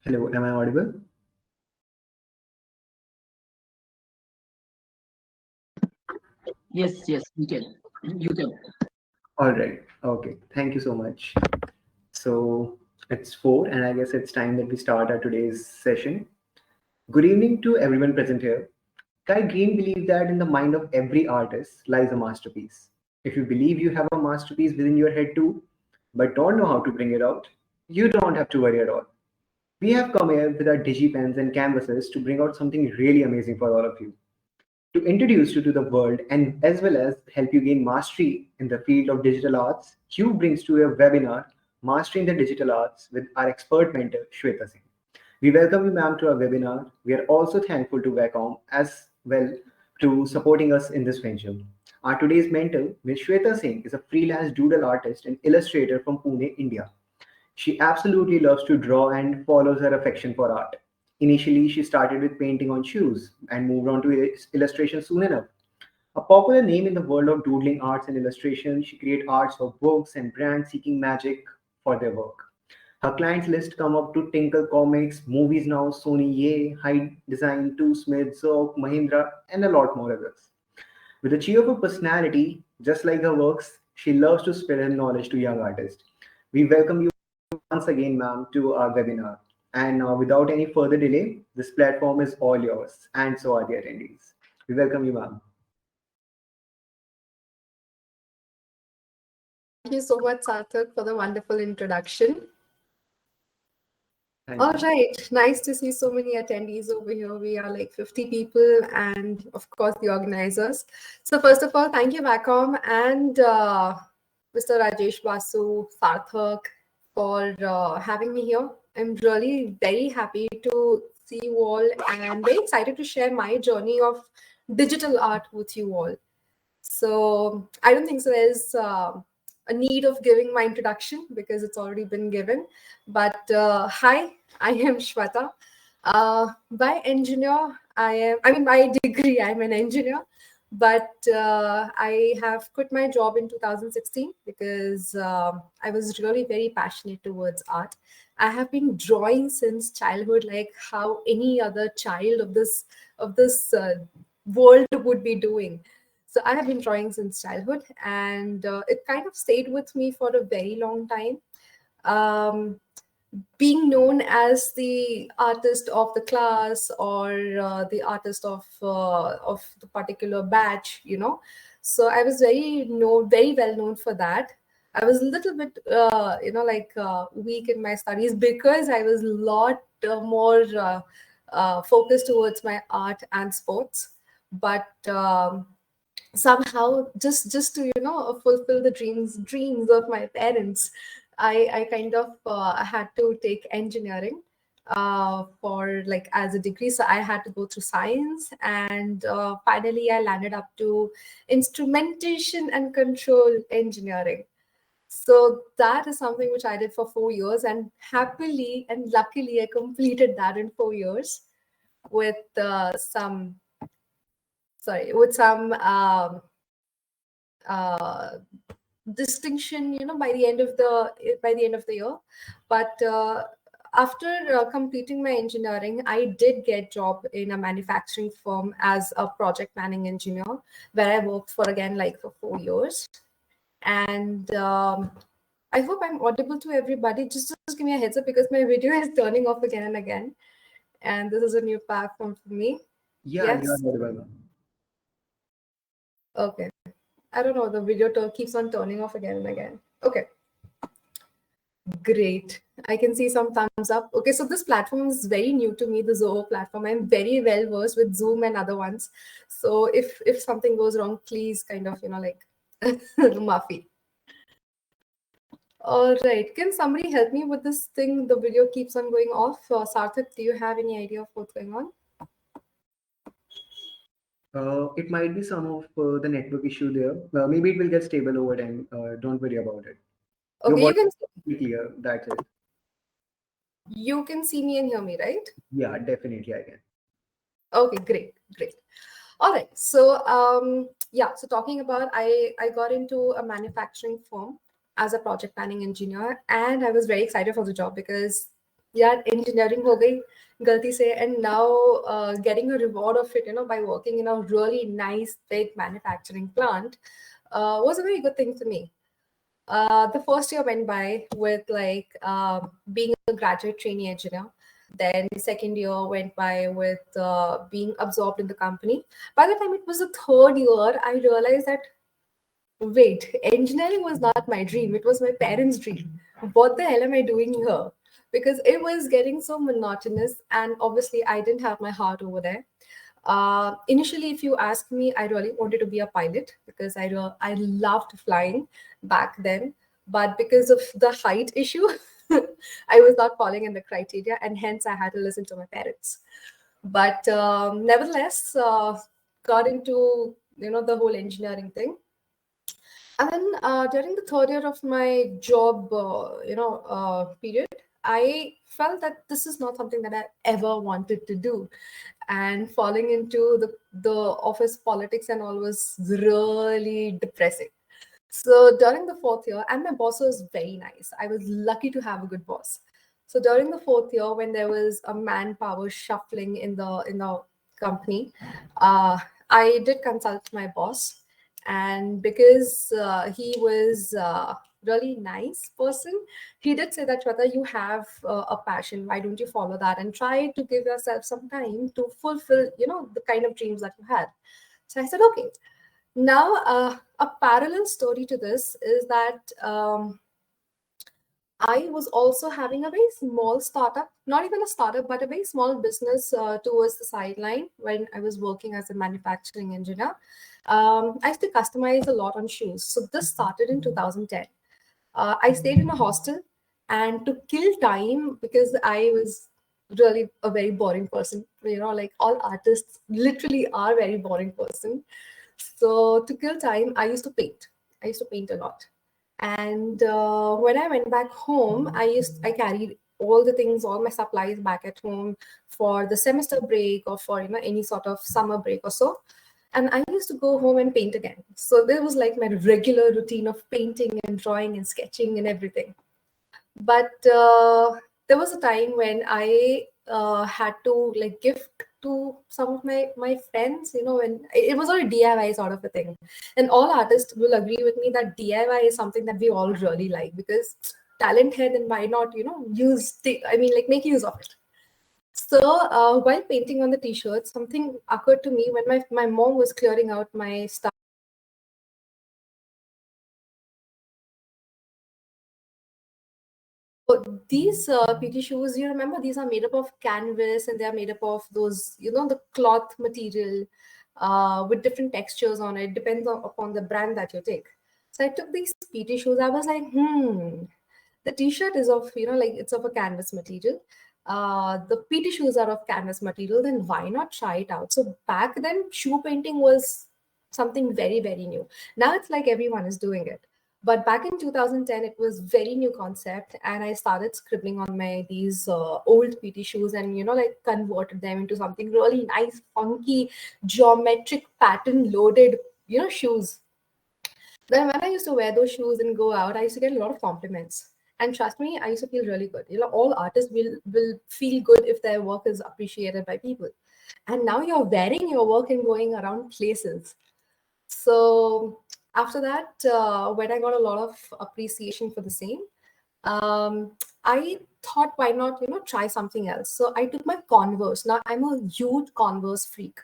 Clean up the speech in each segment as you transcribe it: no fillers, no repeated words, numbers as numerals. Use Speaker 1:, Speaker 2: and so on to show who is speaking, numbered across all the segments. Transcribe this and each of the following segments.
Speaker 1: Hello, am I audible?
Speaker 2: Yes, we can. You can.
Speaker 1: All right. Okay. Thank you so much. So it's 4, and I guess it's time that we start our today's session. Good evening to everyone present here. Kai Green believes that in the mind of every artist lies a masterpiece. If you believe you have a masterpiece within your head too, but don't know how to bring it out, you don't have to worry at all. We have come here with our digipens and canvases to bring out something really amazing for all of you. To introduce you to the world and as well as help you gain mastery in the field of digital arts, Q brings to a webinar Mastering the Digital Arts with our expert mentor Shweta Singh. We welcome you, ma'am, to our webinar. We are also thankful to Wacom as well to supporting us in this venture. Our today's mentor, Ms. Shweta Singh, is a freelance doodle artist and illustrator from Pune, India. She absolutely loves to draw and follows her affection for art. Initially, she started with painting on shoes and moved on to illustration soon enough. A popular name in the world of doodling arts and illustration, she creates arts for books and brands seeking magic for their work. Her clients list come up to Tinkle Comics, Movies Now, Sony Yay, Hidesign, Toesmith, Zouk, Mahindra, and a lot more others. With a cheerful personality, just like her works, she loves to spread her knowledge to young artists. We welcome you once again, ma'am, to our webinar. And without any further delay, this platform is all yours, and so are the attendees. We welcome you, ma'am.
Speaker 3: Thank you so much, Sarthak, for the wonderful introduction.
Speaker 1: Thank
Speaker 3: All
Speaker 1: you.
Speaker 3: right, nice to see so many attendees over here. We are like 50 people and of course the organizers. So first of all, thank you Wacom and Mr. Rajesh Basu, Sarthak for having me here. I'm really very happy to see you all and very excited to share my journey of digital art with you all. So I don't think so there's a need of giving my introduction because it's already been given. But hi, I am Shweta. By engineer, by degree, I'm an engineer. But I have quit my job in 2016 because I was really very passionate towards art. I have been drawing since childhood, like how any other child of this world would be doing. So I have been drawing since childhood, and it kind of stayed with me for a very long time. Um, Being known as the artist of the class or the artist of the particular batch, So I was very well known for that. I was a little bit, weak in my studies because I was a lot more focused towards my art and sports. But somehow just to fulfill the dreams of my parents, I kind of had to take engineering for like as a degree. So I had to go through science, and finally I landed up to instrumentation and control engineering. So that is something which I did for 4 years, and happily and luckily I completed that in 4 years with some uh, distinction, by the end of the year. But after completing my engineering, I did get job in a manufacturing firm as a project planning engineer, where I worked for again like for 4 years. And I hope I'm audible to everybody. Just give me a heads up because my video is turning off again and again, and this is a new platform for me.
Speaker 1: Yeah, you are
Speaker 3: Yes.
Speaker 1: very welcome.
Speaker 3: Okay. I don't know. The video keeps on turning off again and again. Okay. Great. I can see some thumbs up. Okay, so this platform is very new to me, the Zoho platform. I'm very well versed with Zoom and other ones. So if something goes wrong, please kind of, Maafi. All right. Can somebody help me with this thing? The video keeps on going off. Sarthak, do you have any idea of what's going on?
Speaker 1: It might be some of the network issue there. Maybe it will get stable over time. Don't worry about it. Your
Speaker 3: Okay,
Speaker 1: voice is clear. That's it.
Speaker 3: you can see me and hear me, right?
Speaker 1: Yeah, definitely I can.
Speaker 3: Okay, great. All right. So so talking about, I got into a manufacturing firm as a project planning engineer, and I was very excited for the job because yeah, engineering ho gayi galti se, and now getting a reward of it, by working in a really nice big manufacturing plant, was a very good thing for me. The first year went by with like being a graduate trainee engineer. Then the second year went by with being absorbed in the company. By the time it was the third year, I realized that wait, engineering was not my dream. It was my parents' dream. What the hell am I doing here? Because it was getting so monotonous, and obviously, I didn't have my heart over there. Initially, if you ask me, I really wanted to be a pilot because I loved flying back then. But because of the height issue, I was not falling in the criteria, and hence I had to listen to my parents. But nevertheless, got into the whole engineering thing. And then during the third year of my job, period, I felt that this is not something that I ever wanted to do, and falling into the office politics and all was really depressing. So during the fourth year, and my boss was very nice. I was lucky to have a good boss. So during the fourth year, when there was a manpower shuffling in the company, uh, I did consult my boss, and because he was really nice person, he did say that Shweta, you have a passion. Why don't you follow that and try to give yourself some time to fulfill, the kind of dreams that you had. So I said, okay. Now, a parallel story to this is that I was also having a very small startup, not even a startup, but a very small business towards the sideline when I was working as a manufacturing engineer. I used to customize a lot on shoes. So this started in 2010. I stayed in a hostel, and to kill time, because I was really a very boring person, like all artists literally are very boring person. So to kill time, I used to paint. I used to paint a lot. And when I went back home, I carried all the things, all my supplies back at home for the semester break or for any sort of summer break or so. And I used to go home and paint again. So there was like my regular routine of painting and drawing and sketching and everything. But there was a time when I had to like gift to some of my friends, when it was all a DIY sort of a thing. And all artists will agree with me that DIY is something that we all really like, because talent here, then why not, like make use of it. So while painting on the t-shirt, something occurred to me when my mom was clearing out my stuff. So these PT shoes, you remember, these are made up of canvas, and they are made up of those, the cloth material with different textures on it, depends upon the brand that you take. So I took these PT shoes. I was like, the t-shirt is of, like it's of a canvas material. The PT shoes are of canvas material, then why not try it out? So back then, shoe painting was something very, very new. Now it's like everyone is doing it. But back in 2010, it was very new concept, and I started scribbling on my these old PT shoes, and like converted them into something really nice, funky, geometric pattern loaded, shoes. Then when I used to wear those shoes and go out, I used to get a lot of compliments. And trust me, I used to feel really good. All artists will feel good if their work is appreciated by people. And now you're wearing your work and going around places. So after that, when I got a lot of appreciation for the same, I thought, why not, try something else. So I took my Converse. Now I'm a huge Converse freak.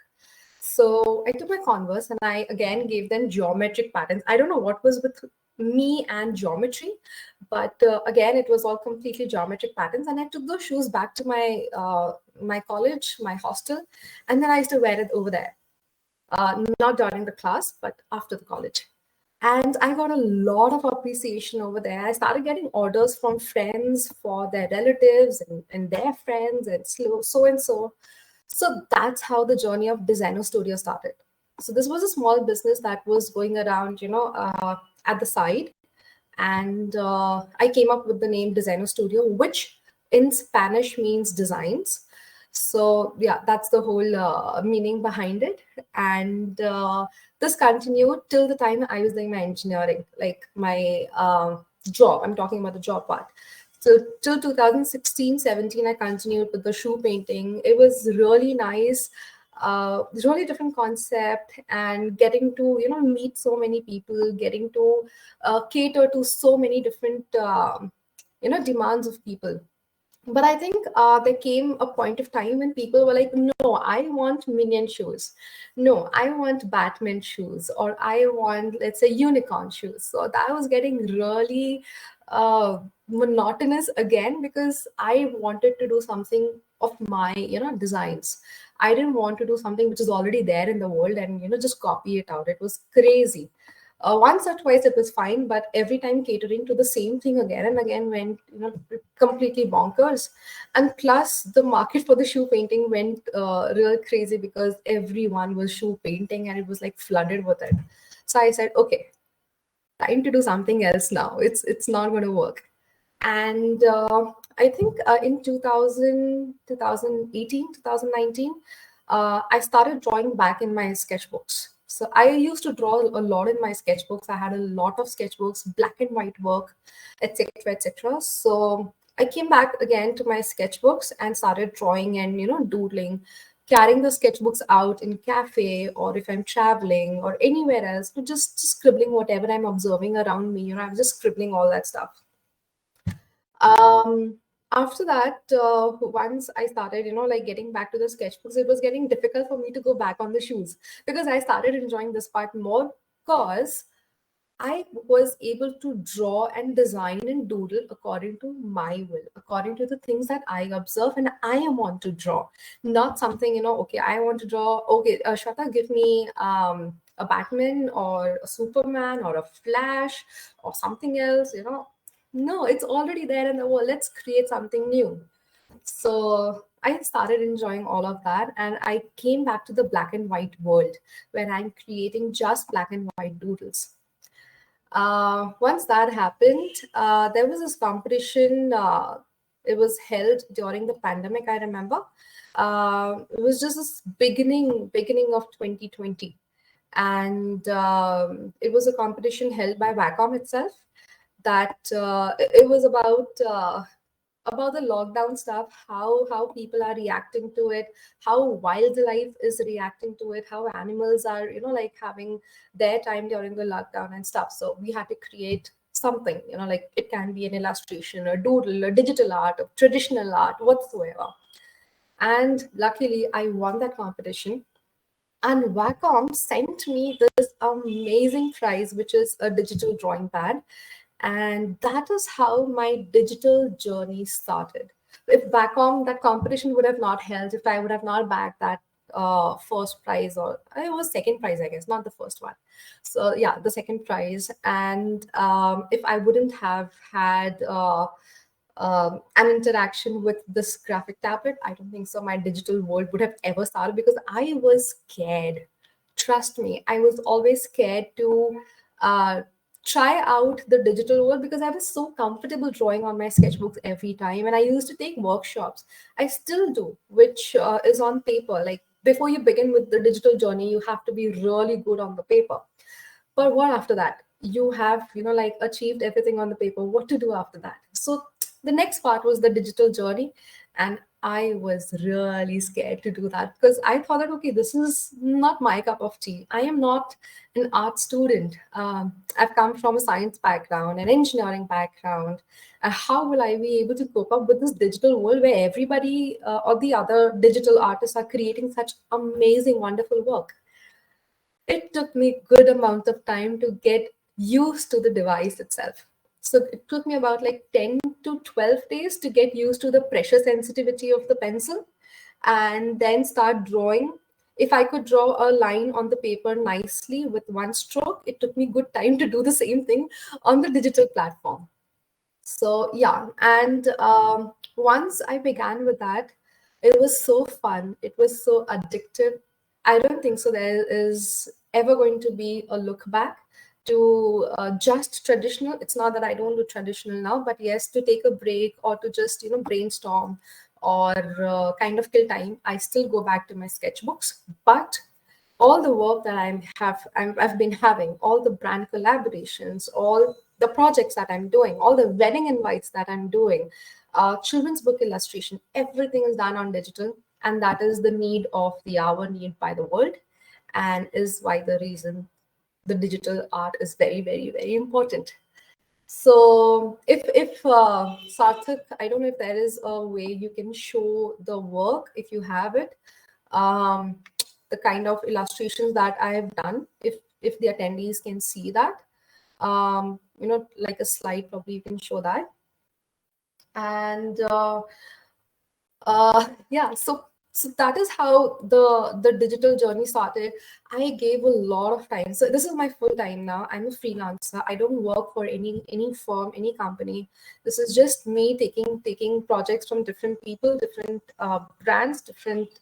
Speaker 3: So I took my Converse and I again gave them geometric patterns. I don't know what was with me and geometry, but again, it was all completely geometric patterns. And I took those shoes back to my college, my hostel, and then I used to wear it over there. Not during the class, but after the college. And I got a lot of appreciation over there. I started getting orders from friends for their relatives and their friends and so and so. So that's how the journey of Designer Studio started. So this was a small business that was going around, at the side. And I came up with the name Designer Studio, which in Spanish means designs. So yeah, that's the whole meaning behind it. And this continued till the time I was doing my engineering, like my job. I'm talking about the job part. So till 2016-17, I continued with the shoe painting. It was really nice, really different concept, and getting to meet so many people, getting to cater to so many different demands of people. But I think there came a point of time when people were like, no, I want minion shoes. No, I want Batman shoes, or I want, let's say, unicorn shoes. So that was getting really monotonous again, because I wanted to do something of my, designs. I didn't want to do something which is already there in the world and, just copy it out. It was crazy. Once or twice it was fine, but every time catering to the same thing again and again went completely bonkers. And plus the market for the shoe painting went real crazy, because everyone was shoe painting and it was like flooded with it. So I said, okay, time to do something else now. It's not going to work. And I think in 2018, 2019, I started drawing back in my sketchbooks. So I used to draw a lot in my sketchbooks. I had a lot of sketchbooks, black and white work, etc., etc. So I came back again to my sketchbooks and started drawing and doodling, carrying the sketchbooks out in cafe, or if I'm traveling or anywhere else, to just scribbling whatever I'm observing around me. I'm just scribbling all that stuff. After that, once I started, like getting back to the sketchbooks, it was getting difficult for me to go back on the shoes, because I started enjoying this part more, because I was able to draw and design and doodle according to my will, according to the things that I observe and I want to draw. Not something, okay, I want to draw, okay, Shweta, give me a Batman or a Superman or a Flash or something else, No, it's already there in the world. Let's create something new. So I started enjoying all of that, and I came back to the black and white world, where I'm creating just black and white doodles. Once that happened, there was this competition. It was held during the pandemic, I remember. It was just this beginning of 2020. And it was a competition held by Wacom itself, that it was about the lockdown stuff, how people are reacting to it, how wildlife is reacting to it, how animals are like having their time during the lockdown and stuff. So we had to create something, like it can be an illustration, a doodle, a digital art, a traditional art, whatsoever. And luckily I won that competition, and Wacom sent me this amazing prize, which is a digital drawing pad. And that is how my digital journey started. If Wacom, that competition would have not held, if I would have not bagged that first prize, or it was second prize, I guess, not the first one. So yeah, the second prize. And if I wouldn't have had an interaction with this graphic tablet, I don't think so my digital world would have ever started, because I was scared. Trust me, I was always scared to try out the digital world, because I was so comfortable drawing on my sketchbooks every time. And I used to take workshops. I still do, which is on paper. Like, before you begin with the digital journey, you have to be really good on the paper. But what after that? You have, like achieved everything on the paper. What to do after that? So the next part was the digital journey. And I was really scared to do that, because I thought that, okay, this is not my cup of tea. I am not an art student. I've come from a science background, an engineering background. How will I be able to cope up with this digital world, where everybody or the other digital artists are creating such amazing, wonderful work? It took me a good amount of time to get used to the device itself. So it took me about like 10 to 12 days to get used to the pressure sensitivity of the pencil, and then start drawing. If I could draw a line on the paper nicely with one stroke, it took me good time to do the same thing on the digital platform. So yeah, and once I began with that, it was so fun. It was so addictive. I don't think so there is ever going to be a look back to just traditional. It's not that I don't do traditional now, but yes, to take a break or to just brainstorm or kind of kill time, I still go back to my sketchbooks. But all the work that I've been having, all the brand collaborations, all the projects that I'm doing, all the wedding invites that I'm doing, children's book illustration, everything is done on digital. And that is the need of the hour, need by the world, and is why the reason the digital art is very, very, very important. So if Sarthak, I don't know if there is a way you can show the work, if you have it, the kind of illustrations that I have done, if the attendees can see that, like a slide, probably you can show that. And yeah, so that is how the digital journey started. I gave a lot of time. So this is my full time now. I'm a freelancer. I don't work for any firm, any company. This is just me taking projects from different people, different brands, different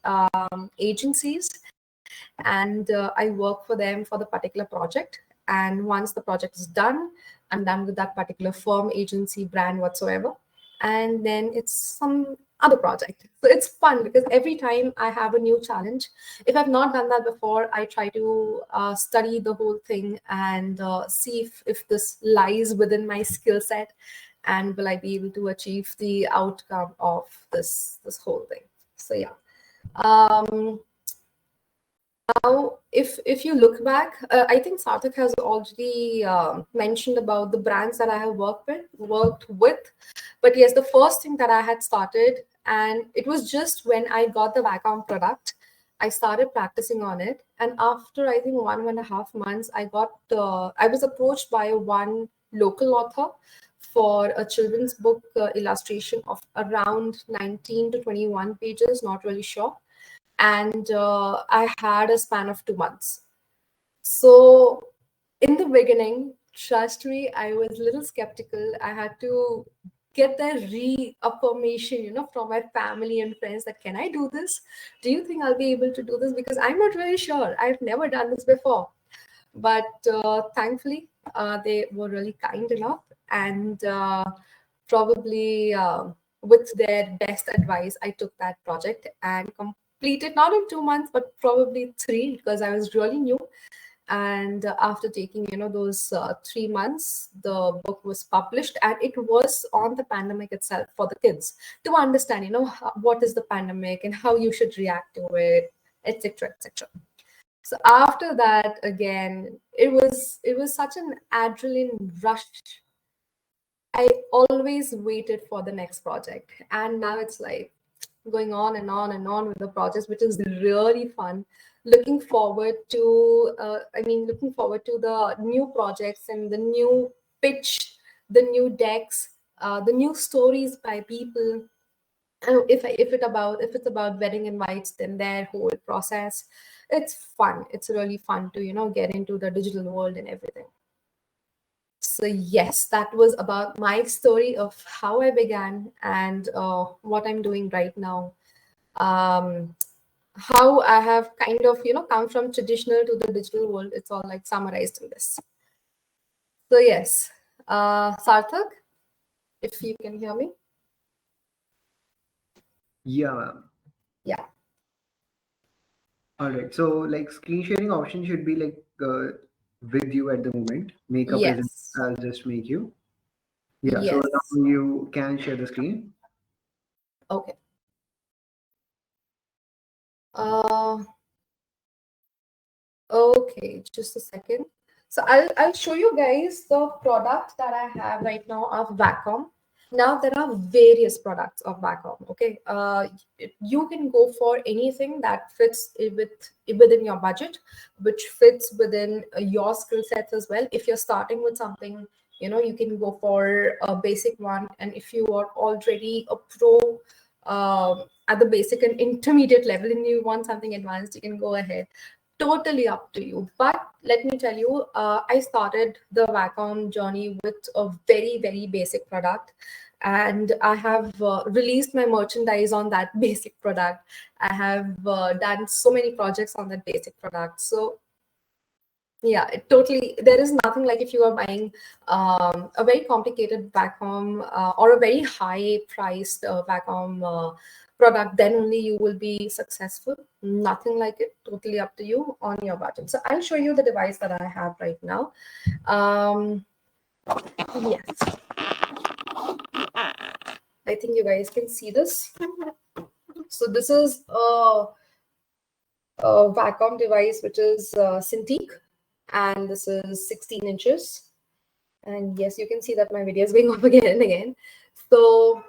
Speaker 3: agencies, and I work for them for the particular project. And once the project is done, I'm done with that particular firm, agency, brand, whatsoever. And then it's some other project. So it's fun because every time I have a new challenge. If I've not done that before, I try to study the whole thing and see if this lies within my skill set, and will I be able to achieve the outcome of this whole thing. So yeah. Now, if you look back, I think Sarthak has already mentioned about the brands that I have worked with. But yes, the first thing that I had started, and it was just when I got the Wacom product, I started practicing on it. And after, I think, 1.5 months, I was approached by one local author for a children's book illustration of around 19 to 21 pages, not really sure. And I had a span of 2 months. So in the beginning, trust me, I was a little skeptical. I had to get the reaffirmation, from my family and friends that, can I do this? Do you think I'll be able to do this? Because I'm not very sure. I've never done this before. But thankfully, they were really kind enough, and probably with their best advice, I took that project and completed, not in 2 months, but probably 3, because I was really new. And after taking, those 3 months, the book was published, and it was on the pandemic itself for the kids to understand, what is the pandemic and how you should react to it, etc., etc. So after that, again, it was such an adrenaline rush. I always waited for the next project, and now it's like going on and on and on with the projects, which is really fun. Looking forward to the new projects and the new pitch, the new decks, the new stories by people. If it's about wedding invites, then their whole process, it's fun. It's really fun to get into the digital world and everything. So yes, that was about my story of how I began and what I'm doing right now. How I have kind of come from traditional to the digital world. It's all like summarized in this. So yes, Sarthak, if you can hear me.
Speaker 1: Yeah.
Speaker 3: Yeah.
Speaker 1: All right. So like screen sharing option should be like with you at the moment. Make a present.
Speaker 3: Yes.
Speaker 1: I'll just make you. Yeah.
Speaker 3: Yes.
Speaker 1: So now you can share the screen.
Speaker 3: Okay. Okay, just a second. So I'll show you guys the product that I have right now of Wacom. Now there are various products of Wacom. Okay, you can go for anything that fits within your budget, which fits within your skill sets as well. If you're starting with something, you can go for a basic one, and if you are already a pro at the basic and intermediate level, and you want something advanced, you can go ahead. Totally up to you. But let me tell you, I started the Wacom journey with a very, very basic product. And I have released my merchandise on that basic product. I have done so many projects on that basic product. So yeah, there is nothing like if you are buying a very complicated Wacom or a very high priced Wacom product, then only you will be successful. Nothing like it. Totally up to you on your budget. So I'll show you the device that I have right now. Yes. I think you guys can see this. So this is a Wacom device, which is Cintiq, and this is 16 inches. And yes, you can see that my video is going off again and again. So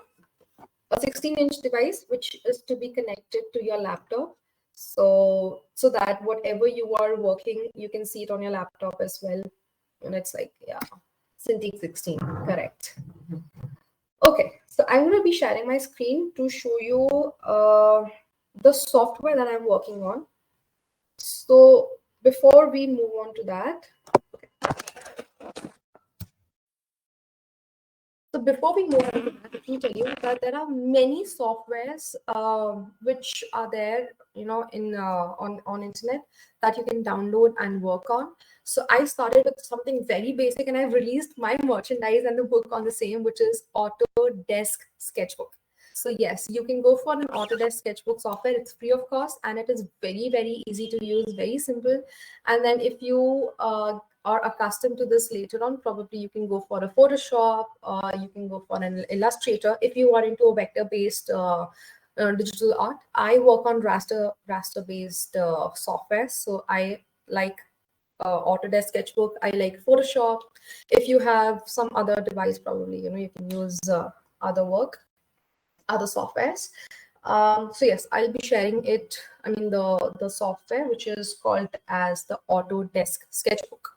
Speaker 3: a 16-inch device, which is to be connected to your laptop. So that whatever you are working, you can see it on your laptop as well. And it's like, yeah, Cintiq 16, correct. Okay, so I'm going to be sharing my screen to show you the software that I'm working on. So before we move on to that, let me tell you that there are many softwares which are there, in on internet that you can download and work on. So I started with something very basic, and I've released my merchandise and the book on the same, which is Autodesk Sketchbook. So yes, you can go for an Autodesk Sketchbook software. It's free of cost, and it is very, very easy to use, very simple. And then if you are accustomed to this later on, probably you can go for a Photoshop, or you can go for an Illustrator if you are into a vector-based digital art. I work on raster-based software, so I like Autodesk Sketchbook. I like Photoshop. If you have some other device, probably you can use other softwares. So yes, I'll be sharing it. I mean the software, which is called as the Autodesk Sketchbook.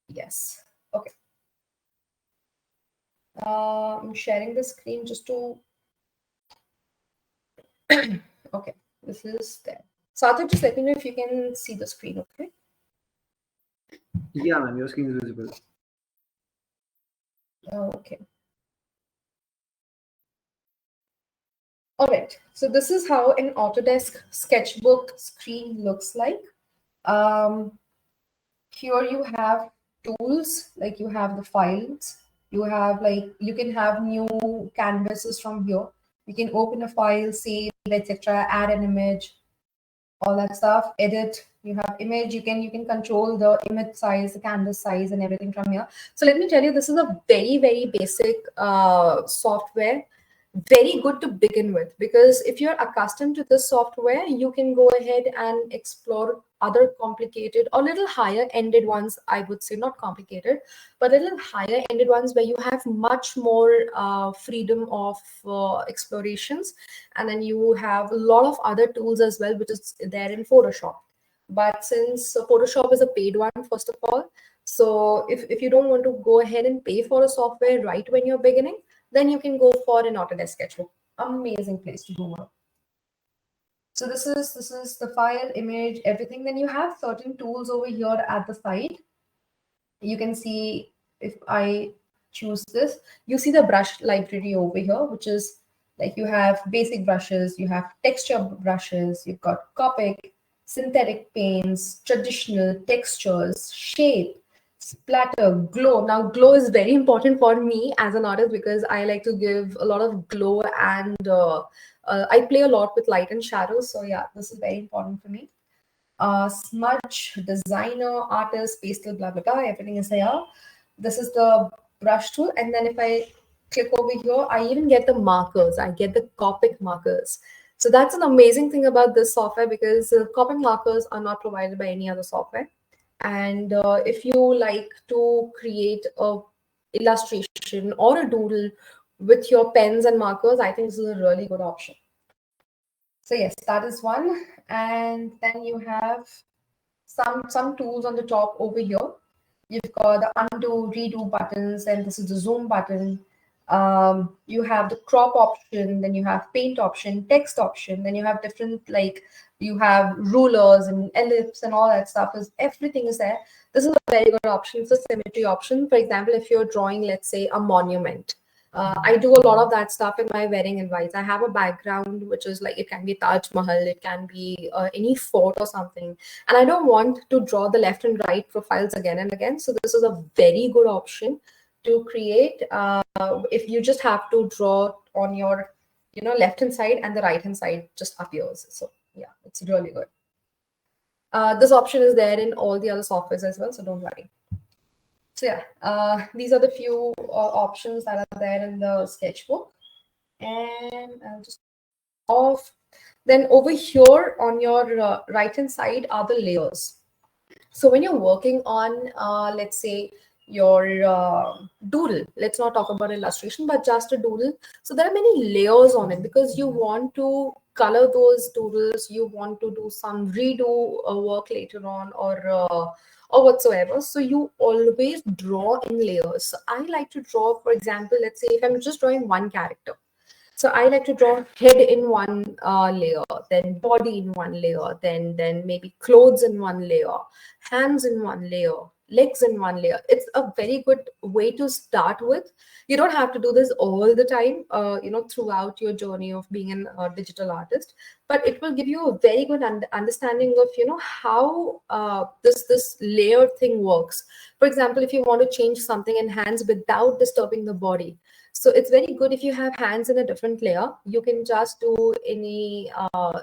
Speaker 3: Yes. Okay. I'm sharing the screen just to. Okay, this is there. Sarthak, just let me know if you can see the screen. Okay.
Speaker 1: Yeah, ma'am, your screen is visible.
Speaker 3: Okay. All right. So this is how an Autodesk Sketchbook screen looks like. Here you have tools, like you have the files. You have you can have new canvases from here. You can open a file, save, etc., add an image, all that stuff, edit. You have image, you can control the image size, the canvas size, and everything from here. So let me tell you, this is a very, very basic software, very good to begin with, because if you're accustomed to this software, you can go ahead and explore other complicated or little higher ended ones. I would say not complicated, but a little higher ended ones where you have much more freedom of explorations. And then you have a lot of other tools as well, which is there in Photoshop. But since Photoshop is a paid one, first of all, so if you don't want to go ahead and pay for a software right when you're beginning, then you can go for an Autodesk Sketchbook. Amazing place to go. So this is the file, image, everything. Then you have certain tools over here at the side. You can see, if I choose this, you see the brush library over here, which is like you have basic brushes, you have texture brushes, you've got Copic, synthetic paints, traditional textures, shape, splatter, glow. Now, glow is very important for me as an artist because I like to give a lot of glow, and I play a lot with light and shadows. So yeah, this is very important for me. Smudge, designer, artist, pastel, blah, blah, blah, everything is here. This is the brush tool. And then if I click over here, I even get the markers. I get the Copic markers. So that's an amazing thing about this software, because Copic markers are not provided by any other software. And if you like to create a illustration or a doodle with your pens and markers, I think this is a really good option. So yes, that is one. And then you have some tools on the top over here. You've got the undo, redo buttons, and this is the zoom button. You have the crop option, then you have paint option, text option, then you have different, you have rulers and ellipse and all that stuff. Everything is there. This is a very good option. It's a symmetry option. For example, if you're drawing, let's say, a monument. I do a lot of that stuff in my wedding invites. I have a background which is like, it can be Taj Mahal, it can be any fort or something. And I don't want to draw the left and right profiles again and again. So this is a very good option to create if you just have to draw on your left hand side, and the right hand side just appears. So yeah, it's really good. This option is there in all the other softwares as well, so don't worry. So yeah, these are the few options that are there in the sketchbook. And I'll just off. Then over here on your right hand side are the layers. So when you're working on, let's say, your doodle, let's not talk about illustration, but just a doodle. So there are many layers on it because you want to color those doodles, you want to do some redo work later on, or whatsoever. So you always draw in layers. So I like to draw, for example, let's say if I'm just drawing one character. So I like to draw head in one layer, then body in one layer, then maybe clothes in one layer, hands in one layer, legs in one layer. It's a very good way to start with. You don't have to do this all the time, throughout your journey of being an digital artist, but it will give you a very good understanding of, how this layer thing works. For example, if you want to change something in hands without disturbing the body, so it's very good if you have hands in a different layer. You can just do any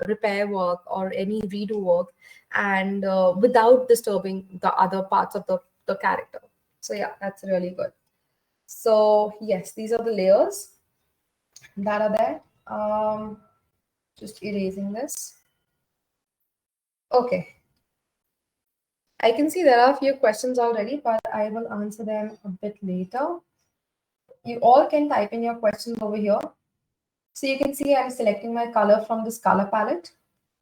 Speaker 3: repair work or any redo work, and without disturbing the other parts of the character. So yeah, that's really good. So yes, these are the layers that are there. Just erasing this. Okay. I can see there are a few questions already, but I will answer them a bit later. You all can type in your questions over here. So you can see I'm selecting my color from this color palette.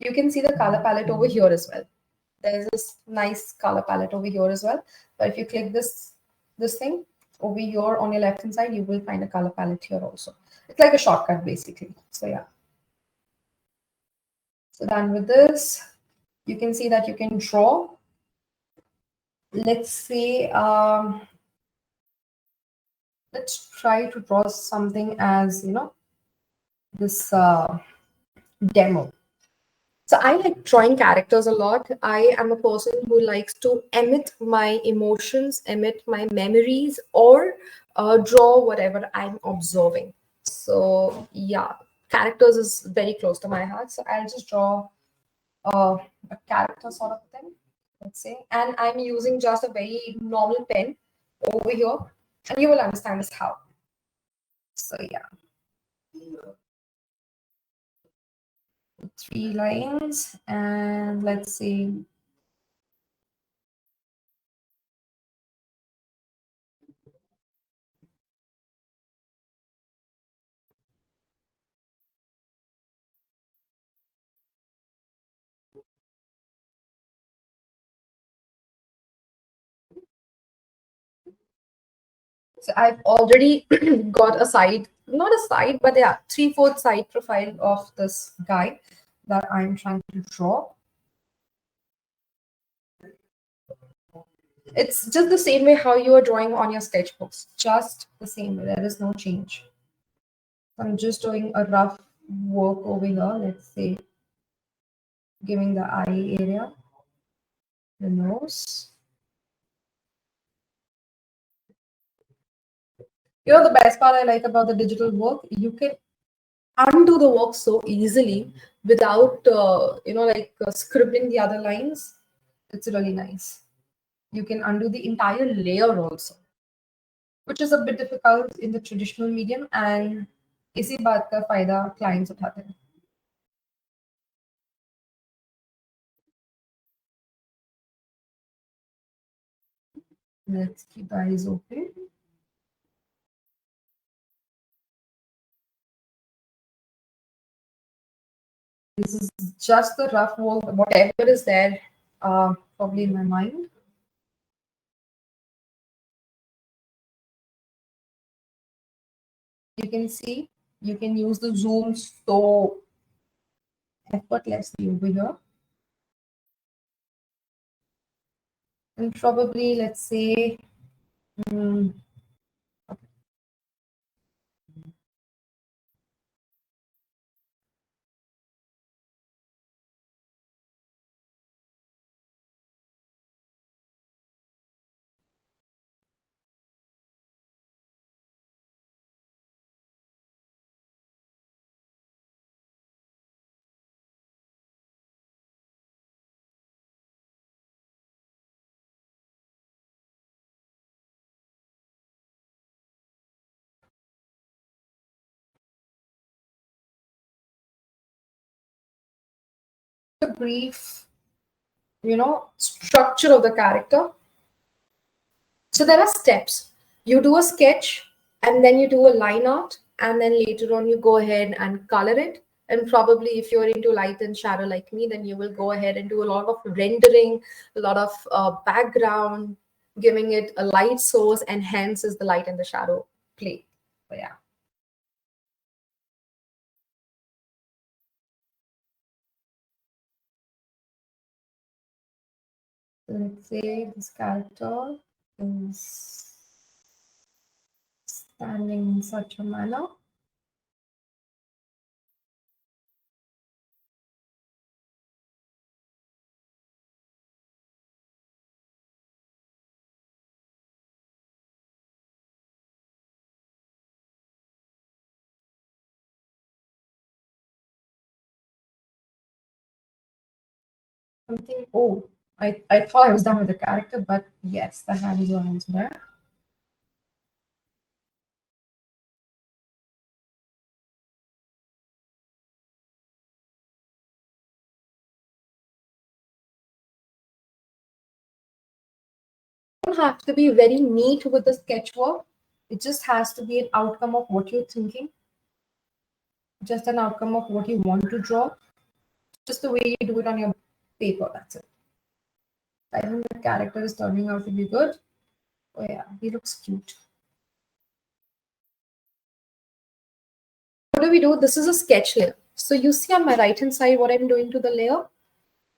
Speaker 3: You can see the color palette over here as well. There's this nice color palette over here as well. But if you click this thing over here on your left hand side, you will find a color palette here also. It's like a shortcut basically. So yeah. So done with this, you can see that you can draw. Let's say, let's try to draw something as, this demo. So I like drawing characters a lot. I am a person who likes to emit my emotions, emit my memories, or draw whatever I'm observing. So yeah, characters is very close to my heart. So I'll just draw a character sort of thing, let's say. And I'm using just a very normal pen over here. And you will understand this how. So yeah. 3 lines, and let's see. So I've already got a side, not a side, but yeah, 3/4 side profile of this guy that I'm trying to draw. It's just the same way how you are drawing on your sketchbooks, just the same way. There is no change. I'm just doing a rough work over here. Let's say, giving the eye area, the nose. The best part I like about the digital work, you can undo the work so easily without, scribbling the other lines. It's really nice. You can undo the entire layer also, which is a bit difficult in the traditional medium, and इसी बात का फायदा clients उठाते हैं. Let's keep the eyes open. This is just the rough work, whatever is there, probably in my mind. You can see, you can use the zoom so effortlessly over here. And probably, let's say, the brief, structure of the character. So there are steps. You do a sketch and then you do a line art, and then later on you go ahead and color it. And probably if you're into light and shadow like me, then you will go ahead and do a lot of rendering, a lot of background, giving it a light source, and hence is the light and the shadow play. So yeah. Let's say this character is standing in such a manner. Something, oh, I thought I was done with the character, but yes, the hand is on there. Don't have to be very neat with the sketch work. It just has to be an outcome of what you're thinking, just an outcome of what you want to draw, just the way you do it on your paper. That's it. I think the character is turning out to be good. Oh yeah, he looks cute. What do we do? This is a sketch layer. So you see on my right hand side what I'm doing to the layer.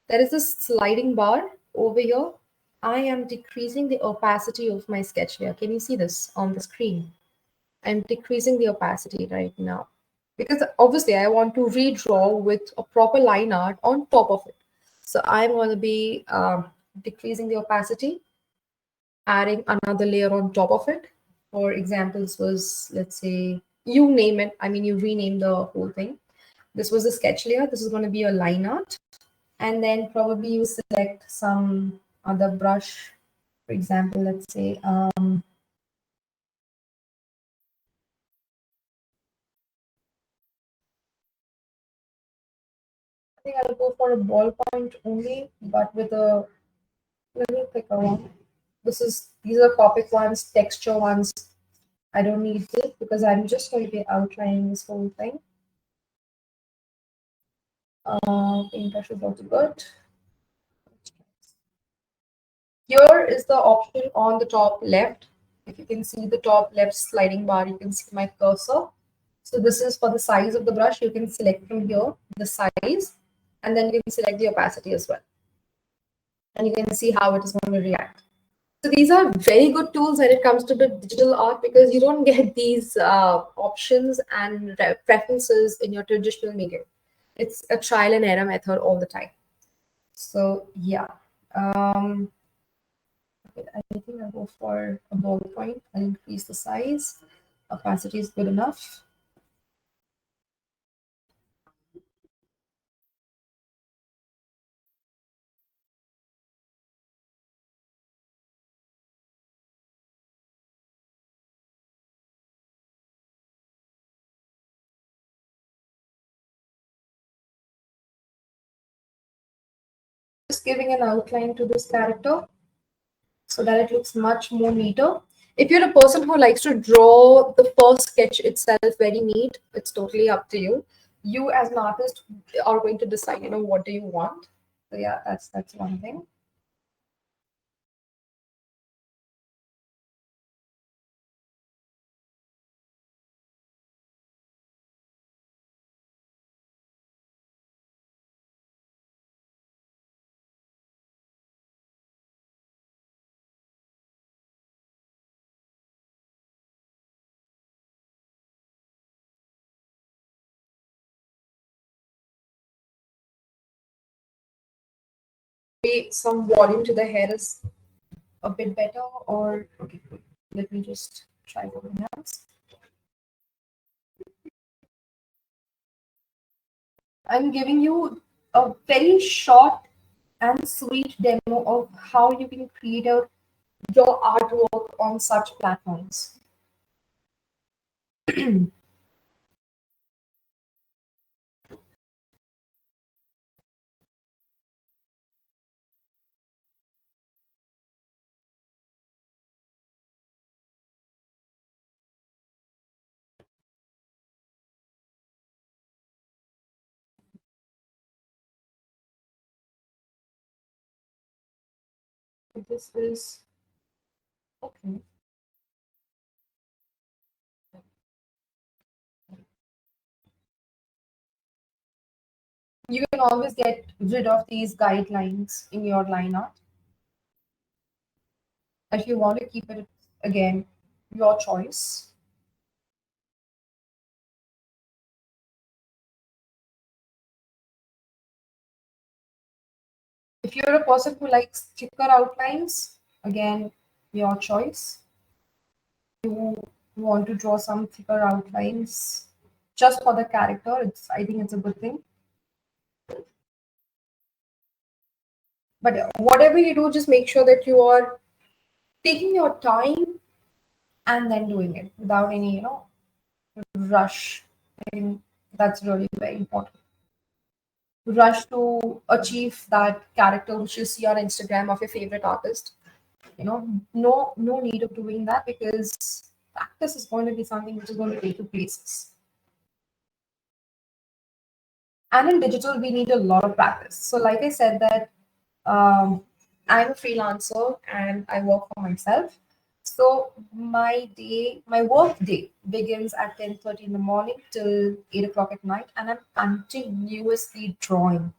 Speaker 3: There is a sliding bar over here. I am decreasing the opacity of my sketch layer. Can you see this on the screen? I'm decreasing the opacity right now because obviously I want to redraw with a proper line art on top of it. So I'm going to be decreasing the opacity, adding another layer on top of it. For examples was, let's say, you name it. I mean, you rename the whole thing. This was a sketch layer. This is going to be a line art. And then probably you select some other brush. For example, let's say, I think I'll go for a ballpoint only, but with a, let me pick a one. These are Copic ones, texture ones. I don't need this because I'm just going to be outlining this whole thing. Paintbrush is also good. Here is the option on the top left. If you can see the top left sliding bar, you can see my cursor. So this is for the size of the brush. You can select from here the size, and then you can select the opacity as well. And you can see how it is going to react. So these are very good tools when it comes to the digital art because you don't get these options and preferences in your traditional medium. It's a trial and error method all the time. So yeah. Okay, I think I'll go for a ballpoint. I'll increase the size. Opacity is good enough. Just giving an outline to this character so that it looks much more neater. If you're a person who likes to draw the first sketch itself very neat, it's totally up to you. You as an artist are going to decide, what do you want. So yeah, that's one thing. Maybe some volume to the hair is a bit better, or okay, let me just try something else. I'm giving you a very short and sweet demo of how you can create your artwork on such platforms. This is okay. You can always get rid of these guidelines in your line art. If you want to keep it, again, your choice. If you're a person who likes thicker outlines, again, your choice. You want to draw some thicker outlines just for the character, I think it's a good thing. But whatever you do, just make sure that you are taking your time and then doing it without any, rush. I think that's really very important. Rush to achieve that character which you see on Instagram of your favorite artist. No need of doing that, because practice is going to be something which is going to take you places. And in digital, we need a lot of practice. So like I said that I'm a freelancer and I work for myself. So my work day begins at 10:30 in the morning till 8 o'clock at night, and I'm continuously drawing.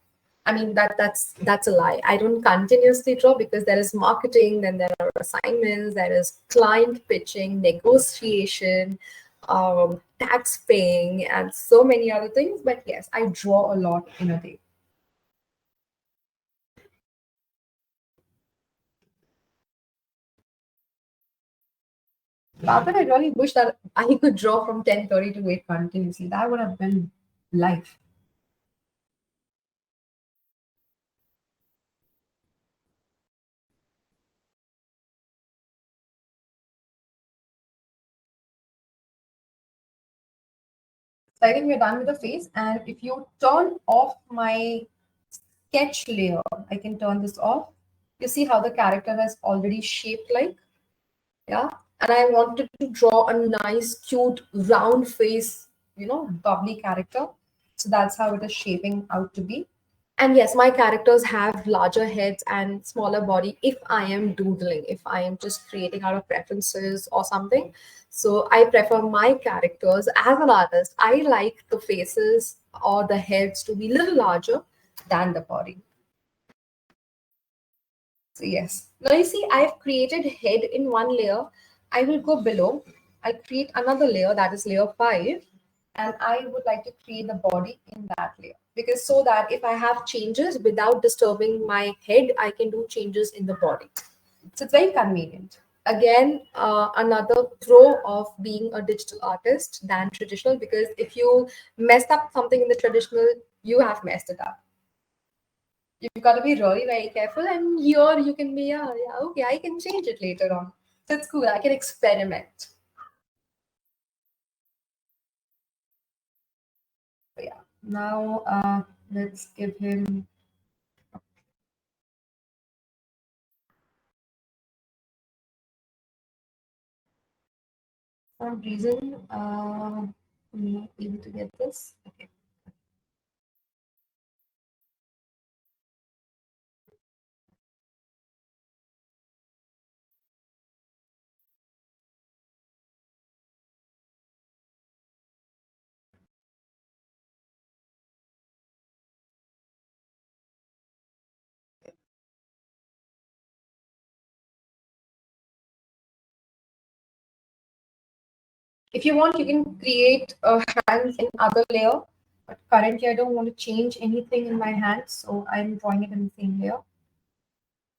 Speaker 3: I mean that's a lie. I don't continuously draw because there is marketing, then there are assignments, there is client pitching, negotiation, tax paying, and so many other things. But yes, I draw a lot in a day. But I really wish that I could draw from 10:30 to 8 continuously. That would have been life. So I think we're done with the face. And if you turn off my sketch layer, I can turn this off. You see how the character has already shaped like? Yeah. And I wanted to draw a nice, cute, round face, bubbly character. So that's how it is shaping out to be. And yes, my characters have larger heads and smaller body if I am doodling, if I am just creating out of preferences or something. So I prefer my characters as an artist. I like the faces or the heads to be a little larger than the body. So yes. Now you see, I've created head in one layer. I will go below. I create another layer, that is layer 5. And I would like to create the body in that layer. Because so that if I have changes without disturbing my head, I can do changes in the body. So it's very convenient. Again, another pro of being a digital artist than traditional, because if you messed up something in the traditional, you have messed it up. You've got to be really very careful, and here you can be, yeah, okay, I can change it later on. So it's cool. I can experiment. So yeah. Now let's give him. For some reason, I'm not able to get this. Okay. If you want, you can create hands in other layer. But currently, I don't want to change anything in my hands, so I'm drawing it in the same layer.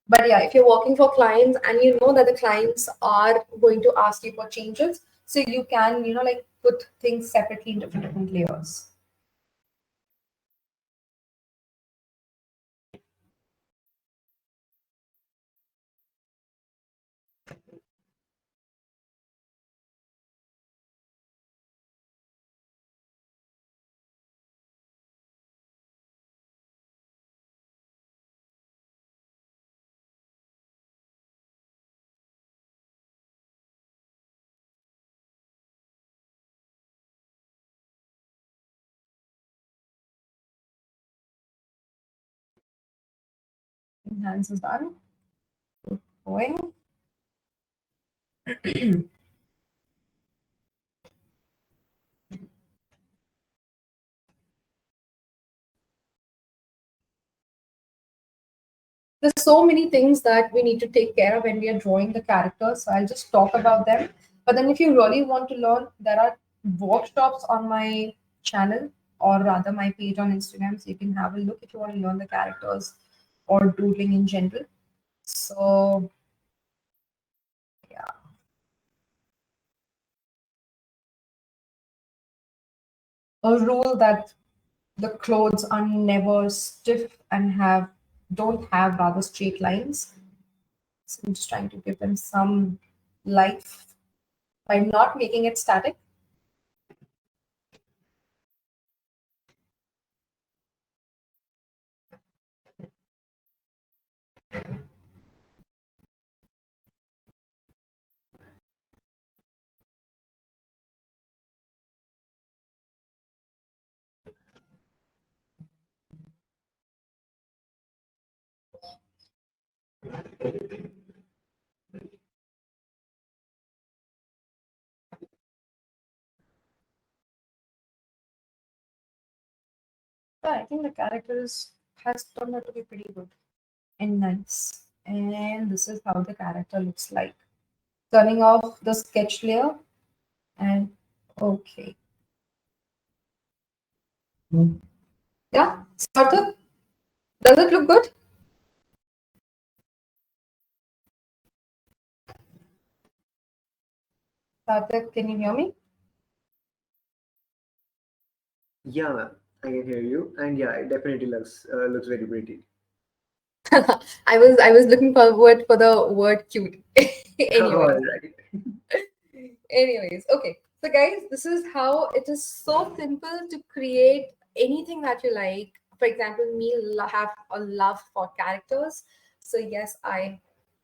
Speaker 3: But yeah, if you're working for clients and you know that the clients are going to ask you for changes, so you can, like put things separately in different layers. Hands is done. going. There's so many things that we need to take care of when we are drawing the characters. So I'll just talk about them. But then if you really want to learn, there are workshops on my channel, or rather my page on Instagram. So you can have a look if you want to learn the characters or doodling in general. So yeah. A rule that the clothes are never stiff and don't have rather straight lines. So I'm just trying to give them some life by not making it static. But I think the has turned out to be pretty good and nice. And this is how the character looks like. Turning off the sketch layer and okay. Yeah, Sarthak, does it look good? Sarthak, can you hear me?
Speaker 1: Yeah, ma'am, I can hear you, and yeah, it definitely looks very pretty.
Speaker 3: I was looking forward for the word cute.
Speaker 1: All
Speaker 3: Anyway.
Speaker 1: right.
Speaker 3: Anyways, okay. So guys, this is how it is so simple to create anything that you like. For example, me have a love for characters. So yes, I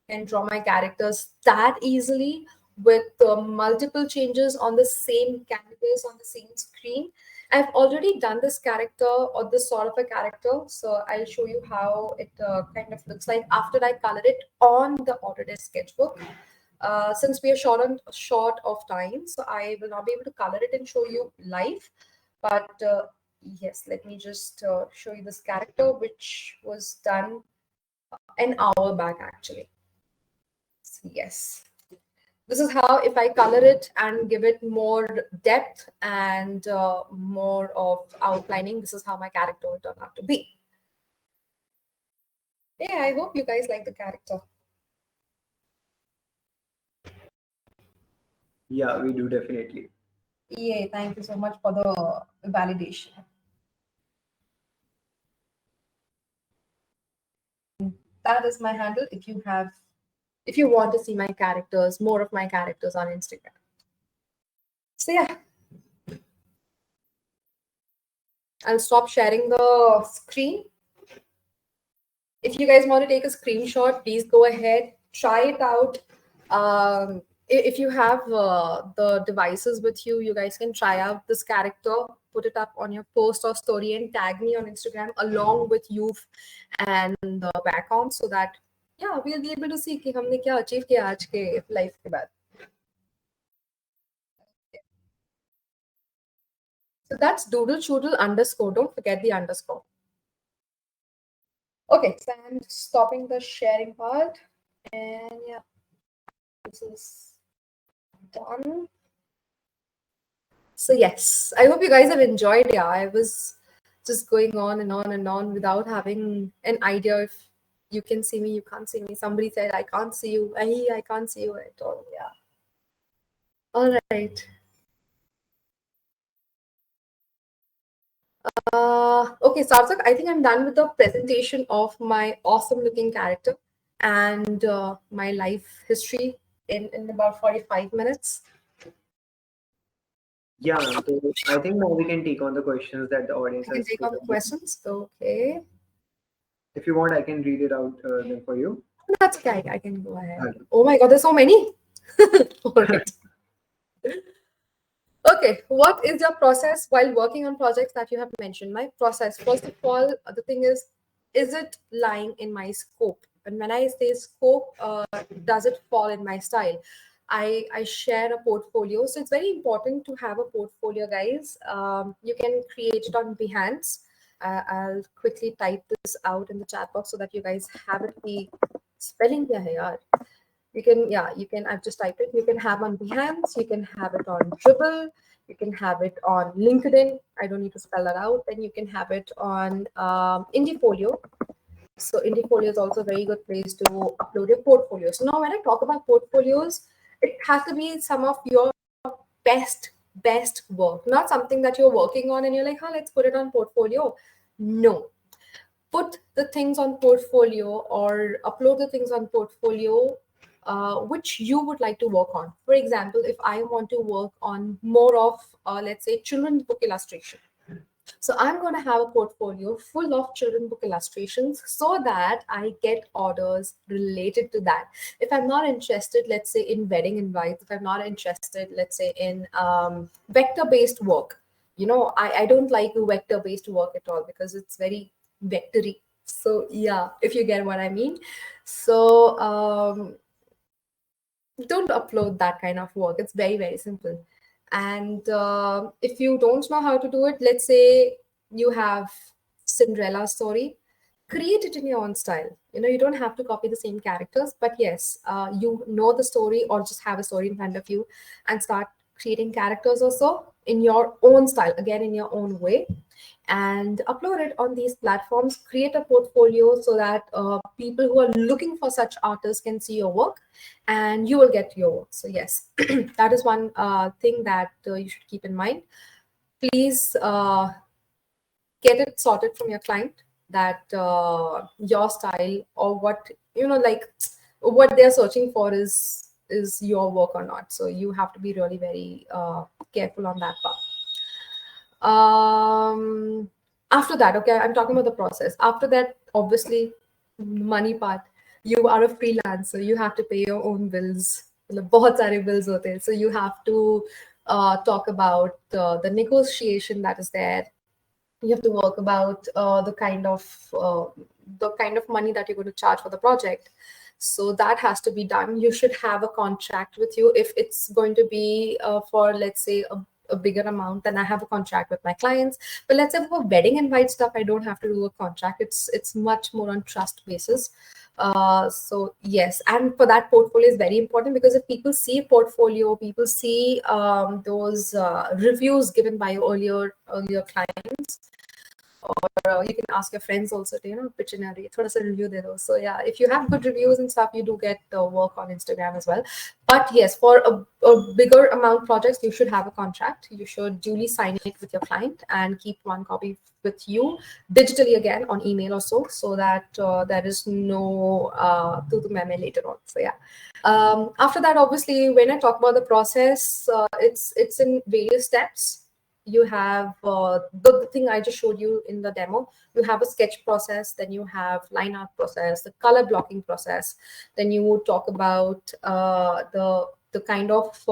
Speaker 3: can draw my characters that easily with multiple changes on the same canvas, on the same screen. I've already done this character or this sort of a character. So I'll show you how it kind of looks like after I color it on the Autodesk Sketchbook. Since we are short of time, so I will not be able to color it and show you live. But yes, let me just show you this character, which was done an hour back actually. So, yes, this is how, if I color it and give it more depth and more of outlining, this is how my character will turn out to be. Yeah, I hope you guys like the character.
Speaker 1: Yeah, we do definitely.
Speaker 3: Yeah, thank you so much for the validation. That is my handle if you want to see my characters, more of my characters on Instagram. So yeah, I'll stop sharing the screen. If you guys want to take a screenshot, please go ahead, try it out. If you have the devices with you, you guys can try out this character, put it up on your post or story and tag me on Instagram along with you and the Wacom, so that yeah, we'll be able to see कि हमने क्या achieve किया आज के life के बाद. So that's doodle choodle underscore. Don't forget the underscore. Okay, so I'm stopping the sharing part. And yeah, this is done. So yes, I hope you guys have enjoyed. Yeah, I was just going on and on and on without having an idea if you can see me, you can't see me. Somebody said, I can't see you. I can't see you at all. Yeah. All right. Okay, Sarthak, I think I'm done with the presentation of my awesome looking character and my life history in about 45 minutes.
Speaker 1: Yeah, ma'am. So I think now we can take on the questions that the audience
Speaker 3: You can
Speaker 1: has
Speaker 3: take
Speaker 1: put
Speaker 3: on the
Speaker 1: up.
Speaker 3: questions. Okay.
Speaker 1: If you want, I can read it out them for you.
Speaker 3: That's okay. I can go ahead.
Speaker 1: Okay.
Speaker 3: Oh my God, there's so many. All right. Okay, what is your process while working on projects that you have mentioned? My process, first of all, the thing is it lying in my scope? And when I say scope, does it fall in my style? I share a portfolio. So it's very important to have a portfolio, guys. You can create it on Behance. I'll quickly type this out in the chat box so that you guys have it. The spelling kya hai yaar? You can, yeah, you can, I've just typed it. You can have on Behance, you can have it on Dribble, you can have it on LinkedIn. I don't need to spell that out. Then you can have it on IndieFolio. So IndieFolio is also a very good place to upload your portfolio. So now when I talk about portfolios, it has to be some of your best work, not something that you're working on and you're like, let's put it on portfolio. No, put the things on portfolio or upload the things on portfolio which you would like to work on. For example, if I want to work on more of, let's say, children's book illustration, so I'm going to have a portfolio full of children's book illustrations so that I get orders related to that. If I'm not interested, let's say, in wedding invites, if I'm not interested, let's say, in vector-based work, I don't like vector-based work at all because it's very vectory. So yeah, if you get what I mean. So don't upload that kind of work. It's very, very simple. And if you don't know how to do it, let's say you have Cinderella story, create it in your own style. You don't have to copy the same characters, but yes, you know the story or just have a story in front of you and start creating characters also in your own style, again, in your own way, and upload it on these platforms. Create a portfolio so that people who are looking for such artists can see your work and you will get your work. So yes, that is one thing that you should keep in mind. Please get it sorted from your client that your style or what, like what they're searching for is your work or not. So you have to be really very careful on that part. After that, okay, I'm talking about the process. After that, obviously, money part. You are a freelancer. You have to pay your own bills. बहुत सारे bills होते हैं. So you have to talk about the negotiation that is there. You have to work about the kind of money that you're going to charge for the project. So that has to be done. You should have a contract with you. If it's going to be for, let's say, a bigger amount, then I have a contract with my clients. But let's say for wedding invite stuff, I don't have to do a contract. It's much more on trust basis. So yes, and for that, portfolio is very important, because if people see portfolio, people see those reviews given by earlier clients, or you can ask your friends also to pitch in a thoda sa review de do. So yeah, if you have good reviews and stuff, you do get work on Instagram as well. But yes, for a bigger amount projects, you should have a contract. You should duly sign it with your client and keep one copy with you digitally, again on email or so that there is no tutu meme later on. So yeah, after that, obviously, when I talk about the process, it's in various steps. You have the thing I just showed you in the demo. You have a sketch process, then you have line art process, the color blocking process. Then you talk about the kind of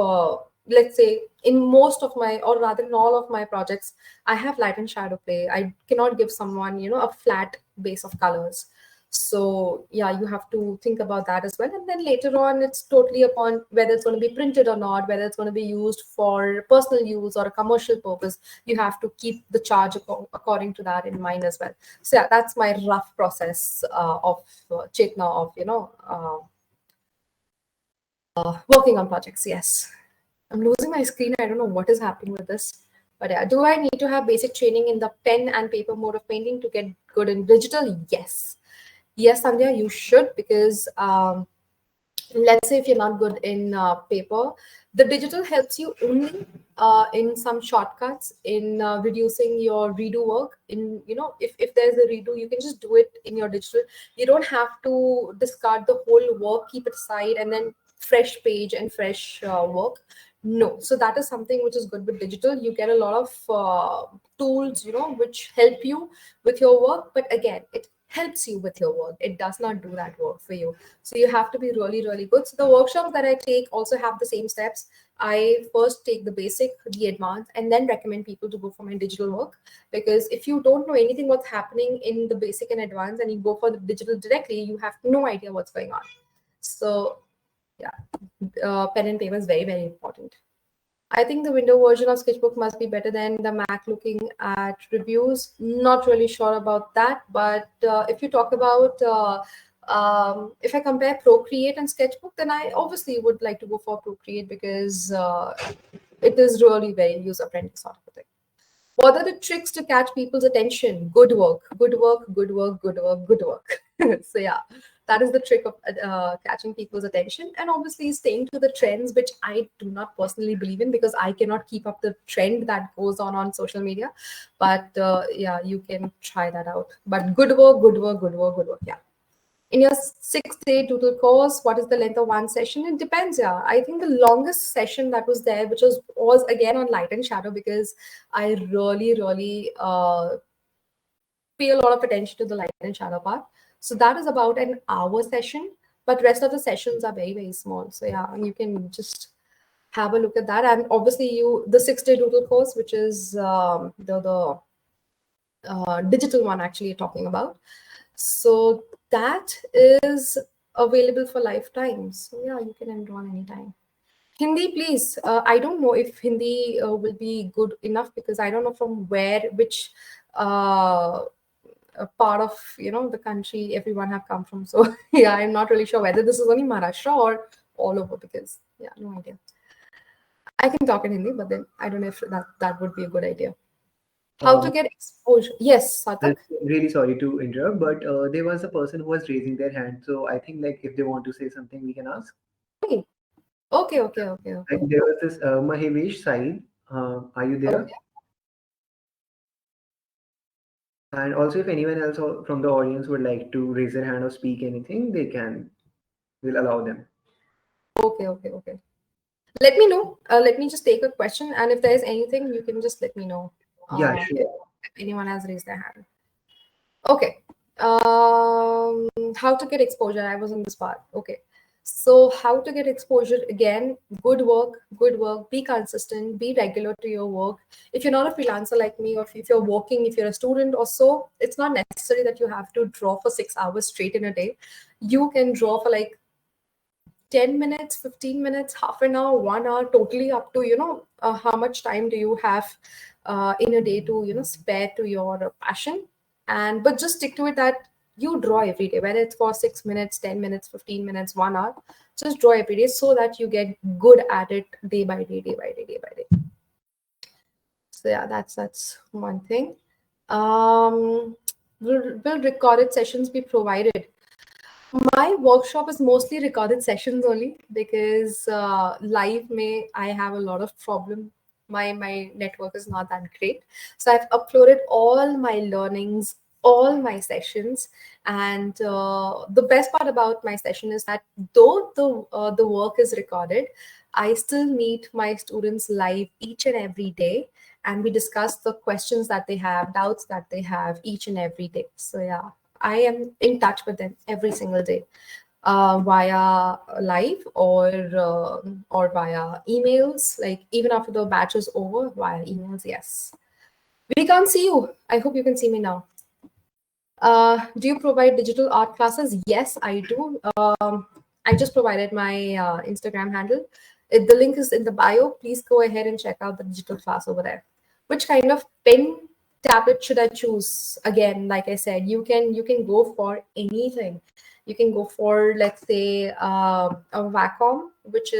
Speaker 3: let's say, in most of my, or rather in all of my projects, I have light and shadow play. I cannot give someone a flat base of colors. So yeah, you have to think about that as well. And then later on, it's totally upon whether it's going to be printed or not, whether it's going to be used for personal use or a commercial purpose. You have to keep the charge according to that in mind as well. So yeah, that's my rough process of Chetna, of working on projects. Yes, I'm losing my screen. I don't know what is happening with this. But yeah, do I need to have basic training in the pen and paper mode of painting to get good in digital? Yes. Yes, Sandhya, you should, because let's say if you're not good in paper, the digital helps you only in some shortcuts, in reducing your redo work. In if there's a redo, you can just do it in your digital. You don't have to discard the whole work, keep it aside, and then fresh page and fresh work. No, so that is something which is good with digital. You get a lot of tools, which help you with your work. But again, it helps you with your work. It does not do that work for you. So you have to be really, really good. So the workshops that I take also have the same steps. I first take the basic, the advanced, and then recommend people to go for my digital work. Because if you don't know anything what's happening in the basic and advanced and you go for the digital directly, you have no idea what's going on. So yeah, pen and paper is very, very important. I think the window version of Sketchbook must be better than the Mac. Looking at reviews, not really sure about that. But if you talk about, if I compare Procreate and Sketchbook, then I obviously would like to go for Procreate because it is really very user-friendly sort of a thing. What are the tricks to catch people's attention? Good work, good work, good work, good work, good work. So yeah, that is the trick of catching people's attention, and obviously staying to the trends, which I do not personally believe in because I cannot keep up the trend that goes on social media. But yeah, you can try that out. But good work, good work, good work, good work. Yeah. In your 6-day Doodle course, what is the length of one session? It depends. Yeah, I think the longest session that was there, which was again on light and shadow, because I really pay a lot of attention to the light and shadow part. So that is about an hour session, but rest of the sessions are very, very small. So yeah, you can just have a look at that. And obviously the 6-day Doodle course, which is the digital one actually you're talking about. So that is available for lifetime. So yeah, you can enroll anytime. Hindi, please. I don't know if Hindi will be good enough because I don't know from which part of the country everyone have come from. So yeah, I'm not really sure whether this is only Maharashtra or all over because yeah, no idea. I can talk in Hindi, but then I don't know if that would be a good idea. How to get exposure? Yes, Sarthak.
Speaker 1: Really sorry to interrupt, but there was a person who was raising their hand. So I think like if they want to say something, we can ask.
Speaker 3: Okay.
Speaker 1: And there was this Mahevesh Said. Are you there?
Speaker 3: Okay.
Speaker 1: And also, if anyone else from the audience would like to raise their hand or speak anything, they can. We'll allow them.
Speaker 3: Okay. Let me know. Let me just take a question, and if there is anything, you can just let me know.
Speaker 1: Yeah, sure.
Speaker 3: If anyone has raised their hand. Okay. How to get exposure? I was on this part. Okay. So how to get exposure? Again, good work. Be consistent. Be regular to your work. If you're not a freelancer like me, or if you're working, if you're a student or so, it's not necessary that you have to draw for 6 hours straight in a day. You can draw for like 10 minutes, 15 minutes, half an hour, 1 hour, totally up to, how much time do you have in a day to, spare to your passion. But just stick to it that you draw every day, whether it's for 6 minutes, 10 minutes, 15 minutes, 1 hour, just draw every day so that you get good at it day by day. So yeah, that's one thing. Will recorded sessions be provided? My workshop is mostly recorded sessions only because live I have a lot of problem. My network is not that great. So I've uploaded all my learnings, all my sessions. And the best part about my session is that though the work is recorded, I still meet my students live each and every day. And we discuss the questions that they have, doubts that they have each and every day. So yeah, I am in touch with them every single day via live or via emails, like even after the batch is over, via emails. Yes. We can't see you. I hope you can see me now. Do you provide digital art classes? Yes, I do. I just provided my Instagram handle. The link is in the bio. Please go ahead and check out the digital class over there. Which kind of pen tablet should I choose? Again, like I said, you can go for anything. You can go for, let's say, a Wacom, which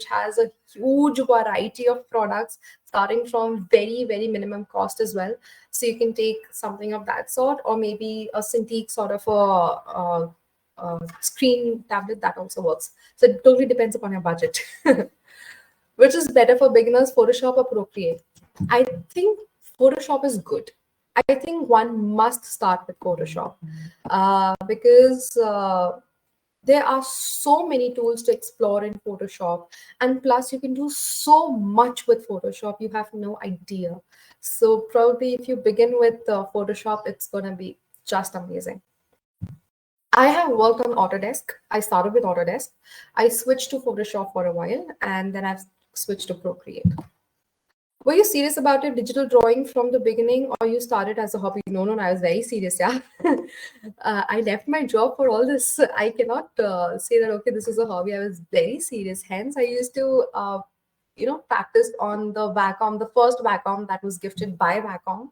Speaker 3: has a huge variety of products starting from very, very minimum cost as well. So you can take something of that sort, or maybe a Cintiq sort of a screen tablet that also works. So it totally depends upon your budget. Which is better for beginners, Photoshop or Procreate? I think Photoshop is good. I think one must start with Photoshop because there are so many tools to explore in Photoshop. And plus, you can do so much with Photoshop. You have no idea. So probably if you begin with Photoshop, it's going to be just amazing. I have worked on Autodesk. I started with Autodesk. I switched to Photoshop for a while, and then I've switched to Procreate. Were you serious about your digital drawing from the beginning, or you started as a hobby? No, I was very serious. Yeah, I left my job for all this. I cannot say that okay, this is a hobby. I was very serious. Hence, I used to, practice on the Wacom, the first Wacom that was gifted by Wacom.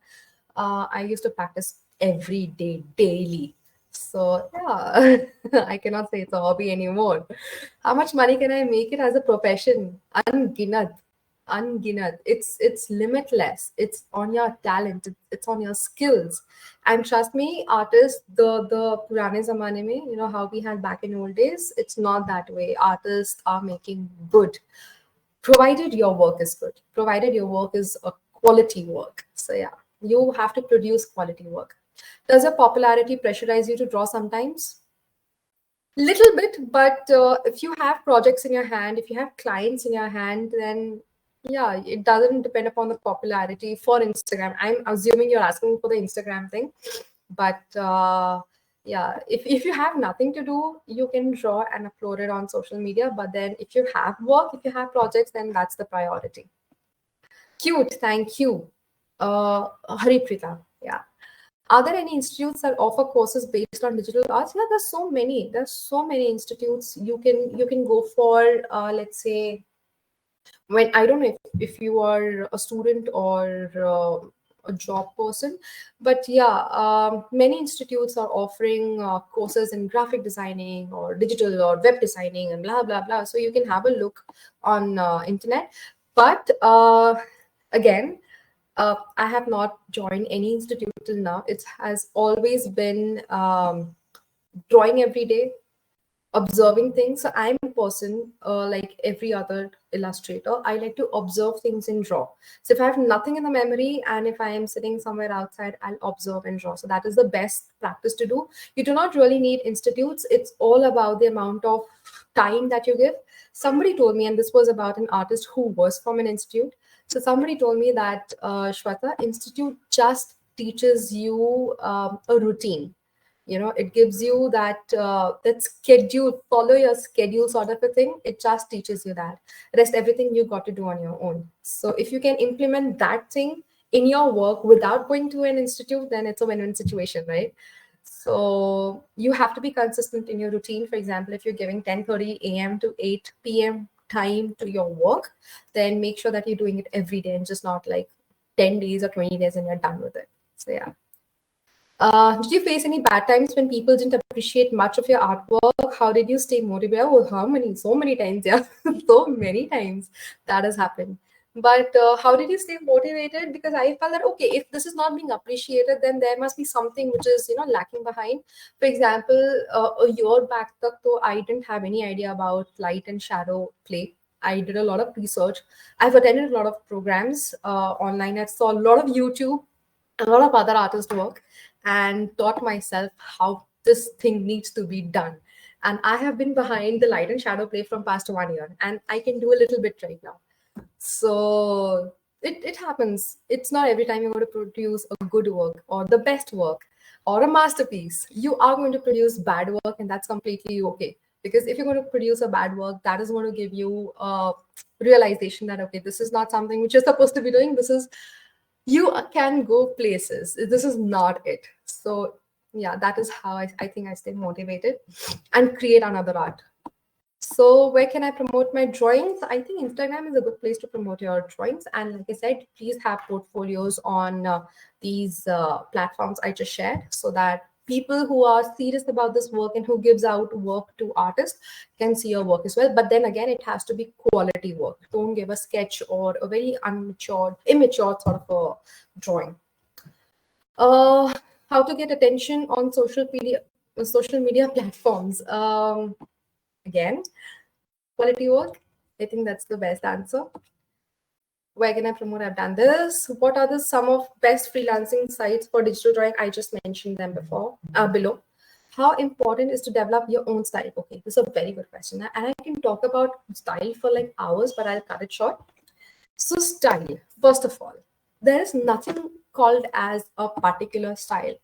Speaker 3: I used to practice every day, daily. So yeah, I cannot say it's a hobby anymore. How much money can I make it as a profession? Unginnat. It's limitless. It's on your talent. It's on your skills. And trust me, artists, the purane zamane mein, how we had back in old days, it's not that way. Artists are making good, provided your work is good, provided your work is a quality work. So yeah, you have to produce quality work. Does your popularity pressurize you to draw sometimes? Little bit, but if you have projects in your hand, if you have clients in your hand, then yeah, it doesn't depend upon the popularity for Instagram. I'm assuming you're asking for the Instagram thing, but yeah, if you have nothing to do, you can draw and upload it on social media. But then if you have work, if you have projects, then that's the priority. Cute, thank you. Hariprita, yeah. Are there any institutes that offer courses based on digital arts? Yeah, there's so many. There's so many institutes you can go for. Let's say, when I don't know if you are a student or a job person, but yeah, many institutes are offering courses in graphic designing or digital or web designing and blah blah blah. So you can have a look on internet. But again, I have not joined any institute till now. It has always been drawing every day, observing things. So I'm a person like every other illustrator. I like to observe things and draw. So if I have nothing in the memory and if I am sitting somewhere outside, I'll observe and draw. So that is the best practice to do. You do not really need institutes. It's all about the amount of time that you give. Somebody told me, and this was about an artist who was from an institute. So somebody told me that Shweta, institute just teaches you a routine. It gives you that schedule, follow your schedule sort of a thing. It just teaches you that. Rest everything you got to do on your own. So if you can implement that thing in your work without going to an institute, then it's a win-win situation, right? So you have to be consistent in your routine. For example, if you're giving 10:30 a.m. to 8 p.m. time to your work, then make sure that you're doing it every day and just not like 10 days or 20 days and you're done with it. So yeah. Did you face any bad times when people didn't appreciate much of your artwork? How did you stay motivated? Oh, how many? So many times, yeah. So many times that has happened. But how did you stay motivated? Because I felt that, okay, if this is not being appreciated, then there must be something which is, lacking behind. For example, a year back, though, I didn't have any idea about light and shadow play. I did a lot of research. I've attended a lot of programs online. I saw a lot of YouTube, a lot of other artist work, and taught myself how this thing needs to be done. And I have been behind the light and shadow play from past 1 year, and I can do a little bit right now. So it happens. It's not every time you're going to produce a good work or the best work or a masterpiece. You are going to produce bad work, and that's completely okay. Because if you're going to produce a bad work, that is going to give you a realization that, okay, this is not something which you're supposed to be doing. You can go places. This is not it. So yeah, that is how I think I stay motivated and create another art. So where can I promote my drawings? I think Instagram is a good place to promote your drawings. And like I said, please have portfolios on these platforms I just shared, so that people who are serious about this work and who gives out work to artists can see your work as well. But then again, it has to be quality work. Don't give a sketch or a very immature sort of a drawing. How to get attention on social media platforms? Again, quality work. I think that's the best answer. Where can I promote? I've done this. What are the some of best freelancing sites for digital drawing? I just mentioned them below. How important is to develop your own style? Okay, this is a very good question. And I can talk about style for like hours, but I'll cut it short. So style, first of all, there is nothing called as a particular style.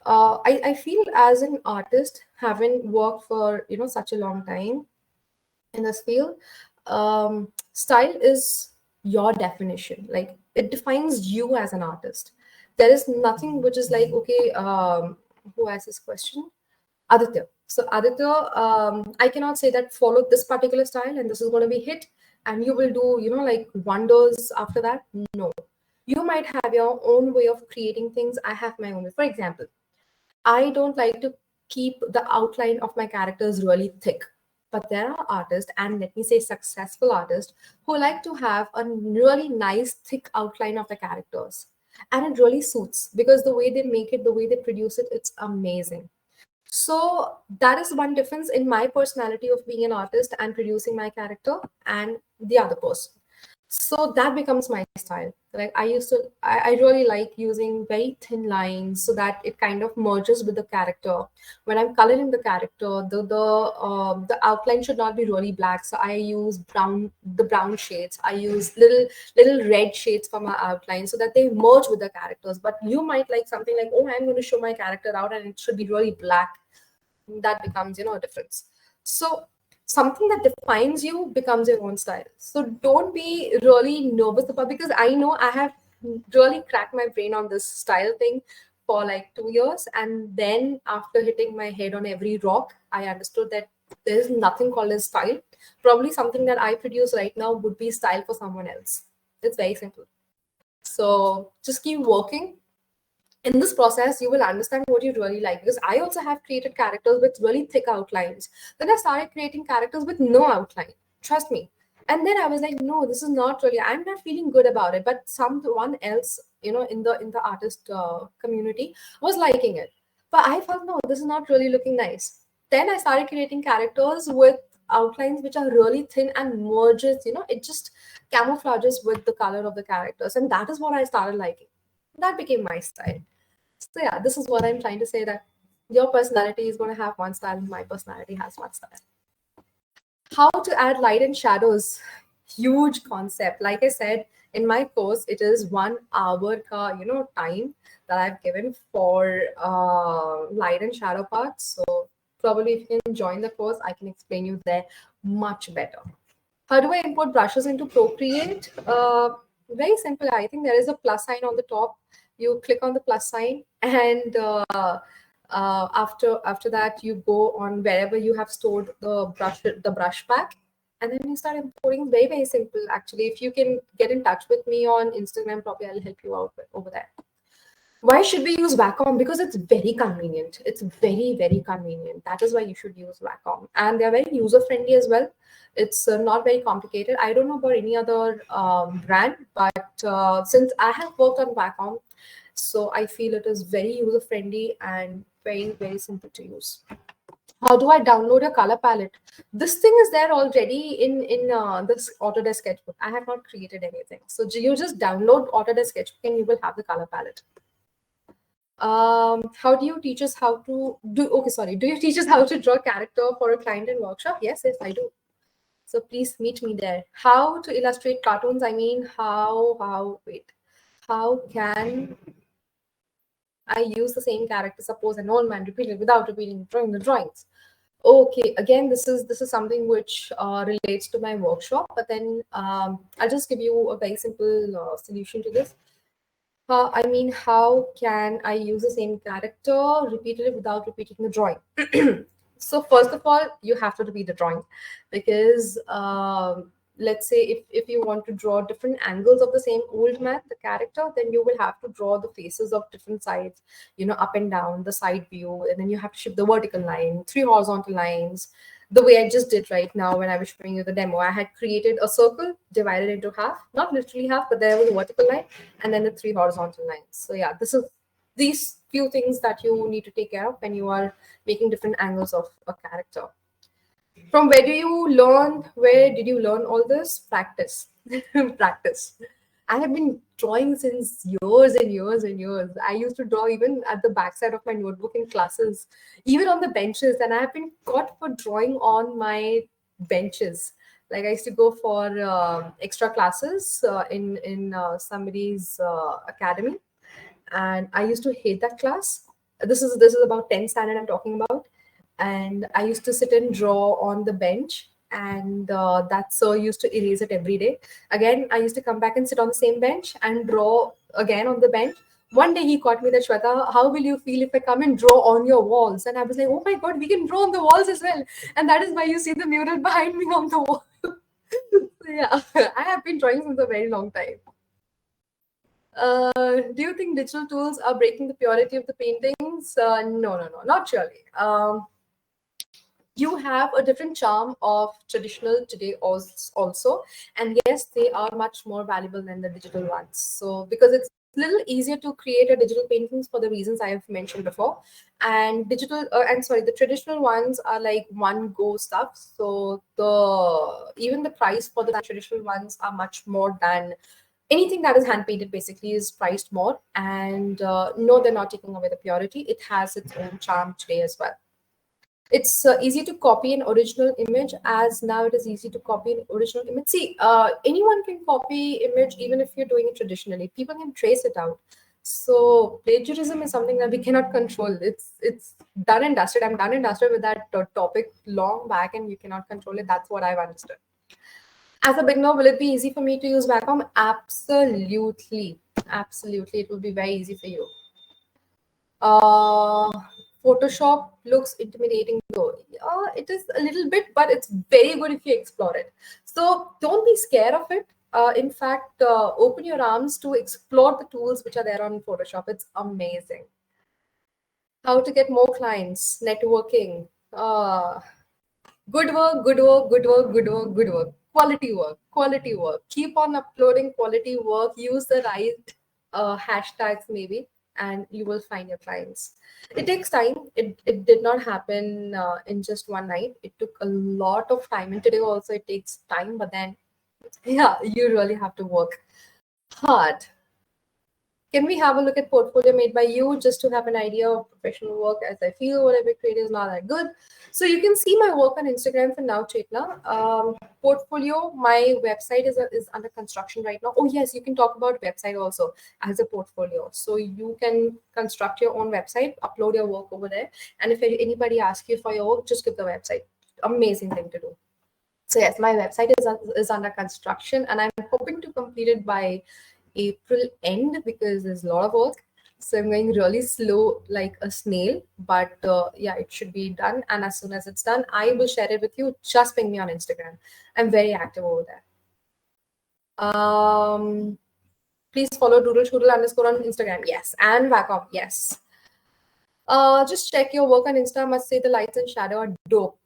Speaker 3: I feel as an artist, having worked for such a long time in this field, style is your definition. Like, it defines you as an artist. There is nothing which is like, okay, who asked this question? Aditya. So Aditya, I cannot say that follow this particular style and this is going to be hit and you will do, like wonders after that. No. You might have your own way of creating things. I have my own way. For example, I don't like to keep the outline of my characters really thick. But there are artists, and let me say successful artists, who like to have a really nice thick outline of the characters. And it really suits because the way they make it, the way they produce it, it's amazing. So that is one difference in my personality of being an artist and producing my character and the other person. So that becomes my style. Like, I really like using very thin lines so that it kind of merges with the character. When I'm coloring the character, the outline should not be really black. So I use the brown shades. I use little red shades for my outline so that they merge with the characters. But you might like something like, oh, I'm going to show my character out and it should be really black. That becomes a difference. So something that defines you becomes your own style. So don't be really nervous about, because I know I have really cracked my brain on this style thing for like 2 years, and then after hitting my head on every rock, I understood that there is nothing called as style. Probably something that I produce right now would be style for someone else. It's very simple. So just keep working. In this process, you will understand what you really like, because I also have created characters with really thick outlines. Then I started creating characters with no outline. Trust me. And then I was like, no, this is not really, I'm not feeling good about it. But someone else, in the artist community was liking it. But I felt, no, this is not really looking nice. Then I started creating characters with outlines which are really thin and merges, it just camouflages with the color of the characters. And that is what I started liking. That became my style. So yeah, this is what I'm trying to say, that your personality is going to have one style and my personality has one style. How to add light and shadows? Huge concept. Like I said, in my course, it is 1 hour time that I've given for light and shadow parts. So probably if you can join the course, I can explain you there much better. How do I import brushes into Procreate? Very simple. I think there is a plus sign on the top. You click on the plus sign, and after that, you go on wherever you have stored the brush pack, and then you start importing. Very, very simple. Actually, if you can get in touch with me on Instagram, probably I'll help you out over there. Why should we use Wacom? Because it's very convenient. It's very, very convenient. That is why you should use Wacom. And they're very user-friendly as well. It's not very complicated. I don't know about any other brand, but since I have worked on Wacom, so I feel it is very user-friendly and very, very simple to use. How do I download a color palette? This thing is there already in this Autodesk Sketchbook. I have not created anything. So you just download Autodesk Sketchbook and you will have the color palette. How do you teach us how to do? Okay, sorry. Do you teach us how to draw character for a client in workshop? Yes, I do. So please meet me there. How to illustrate cartoons? I mean, how can I use the same character, suppose an old man repeated without repeating drawing the drawings? Okay, again, this is something which relates to my workshop, but then I'll just give you a very simple solution to this. I mean, how can I use the same character repeatedly without repeating the drawing? So first of all, you have to repeat the drawing, because let's say if you want to draw different angles of the same old man, the character, then you will have to draw the faces of different sides, up and down, the side view, and then you have to shift the vertical line, 3 horizontal lines. The way I just did right now when I was showing you the demo, I had created a circle divided into half, not literally half, but there was a vertical line and then the 3 horizontal lines. So yeah, these few things that you need to take care of when you are making different angles of a character. From where did you learn all this? Practice. Practice. I have been drawing since years and years and years. I used to draw even at the backside of my notebook in classes, even on the benches. And I have been caught for drawing on my benches. Like, I used to go for extra classes in somebody's academy, and I used to hate that class. This is about 10th standard I'm talking about. And I used to sit and draw on the bench, and that sir used to erase it every day. Again, I used to come back and sit on the same bench and draw again on the bench. One day he caught me that, Shweta, how will you feel if I come and draw on your walls? And I was like, oh my God, we can draw on the walls as well. And that is why you see the mural behind me on the wall. So yeah, I have been drawing since a very long time. Do you think digital tools are breaking the purity of the paintings? No, not really. You have a different charm of traditional today also, and yes, they are much more valuable than the digital ones. So because it's a little easier to create a digital paintings for the reasons I have mentioned before, and the traditional ones are like one go stuff. So even the price for the traditional ones are much more than anything that is hand painted. Basically is priced more, and no, they're not taking away the purity. It has its own charm today as well. It's easy to copy an original image, as now it is easy to copy an original image. See, anyone can copy image even if you're doing it traditionally. People can trace it out. So plagiarism is something that we cannot control. It's done and dusted. I'm done and dusted with that topic long back, and you cannot control it. That's what I've understood. As a beginner, will it be easy for me to use Wacom? Absolutely. Absolutely. It will be very easy for you. Photoshop looks intimidating though. It is a little bit, but it's very good if you explore it. So don't be scared of it. In fact, open your arms to explore the tools which are there on Photoshop. It's amazing. How to get more clients? Networking. Good work, good work, good work, good work, good work. Quality work, quality work. Keep on uploading quality work. Use the right hashtags maybe, and you will find your clients. It takes time. It did not happen in just one night. It took a lot of time, and today also it takes time. But then, yeah, you really have to work hard. Can we have a look at portfolio made by you just to have an idea of professional work, as I feel whatever I create is not that good? So you can see my work on Instagram for now, Chetna. Portfolio, my website is under construction right now. Oh yes, you can talk about website also as a portfolio. So you can construct your own website, upload your work over there. And if anybody asks you for your work, just give the website. Amazing thing to do. So yes, my website is under construction, and I'm hoping to complete it by April end because there's a lot of work. So I'm going really slow like a snail, but yeah, it should be done. And as soon as it's done, I will share it with you. Just ping me on Instagram. I'm very active over there. Please follow Doodle underscore on Instagram. Yes. And Wacom. Yes. Just check your work on Insta. I must say the lights and shadow are dope.